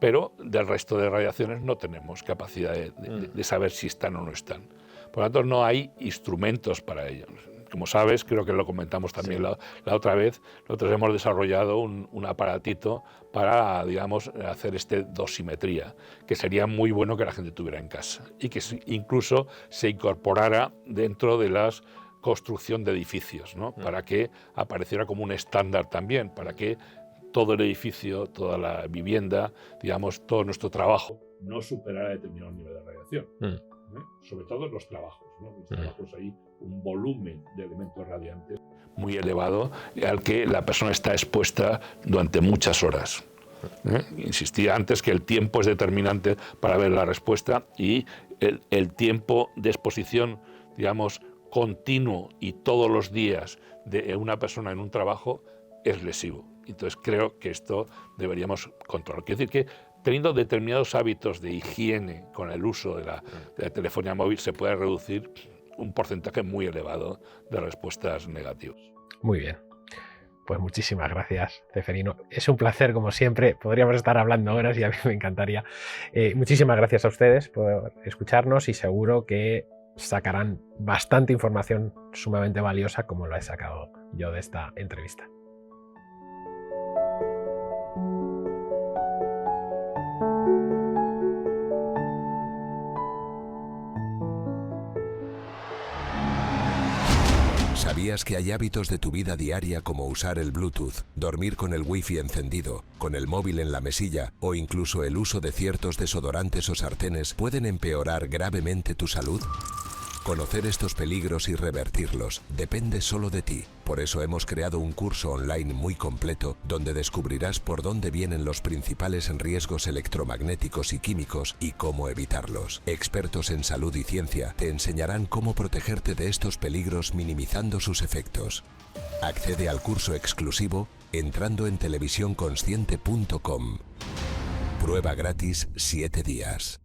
S1: Pero del resto de radiaciones no tenemos capacidad de saber si están o no están. Por lo tanto, no hay instrumentos para ello. Como sabes, creo que lo comentamos también la otra vez, nosotros hemos desarrollado un aparatito para, digamos, hacer dosimetría, que sería muy bueno que la gente tuviera en casa y que incluso se incorporara dentro de la construcción de edificios, ¿no? Para que apareciera como un estándar también, para que todo el edificio, toda la vivienda, digamos, todo nuestro trabajo no superara determinado nivel de radiación. Sobre todo en los trabajos, ¿no? En los trabajos hay un volumen de elementos radiantes muy elevado al que la persona está expuesta durante muchas horas. Insistía antes que el tiempo es determinante para ver la respuesta y el tiempo de exposición, digamos, continuo y todos los días de una persona en un trabajo es lesivo. Entonces creo que esto deberíamos controlar. Quiero decir que teniendo determinados hábitos de higiene con el uso de la telefonía móvil se puede reducir un porcentaje muy elevado de respuestas negativas.
S2: Muy bien. Pues muchísimas gracias, Ceferino. Es un placer, como siempre. Podríamos estar hablando horas y a mí me encantaría. Muchísimas gracias a ustedes por escucharnos y seguro que sacarán bastante información sumamente valiosa como lo he sacado yo de esta entrevista.
S3: ¿Sabías que hay hábitos de tu vida diaria como usar el Bluetooth, dormir con el Wi-Fi encendido, con el móvil en la mesilla o incluso el uso de ciertos desodorantes o sartenes pueden empeorar gravemente tu salud? Conocer estos peligros y revertirlos depende solo de ti. Por eso hemos creado un curso online muy completo donde descubrirás por dónde vienen los principales riesgos electromagnéticos y químicos y cómo evitarlos. Expertos en salud y ciencia te enseñarán cómo protegerte de estos peligros minimizando sus efectos. Accede al curso exclusivo entrando en televisiónconsciente.com. Prueba gratis 7 días.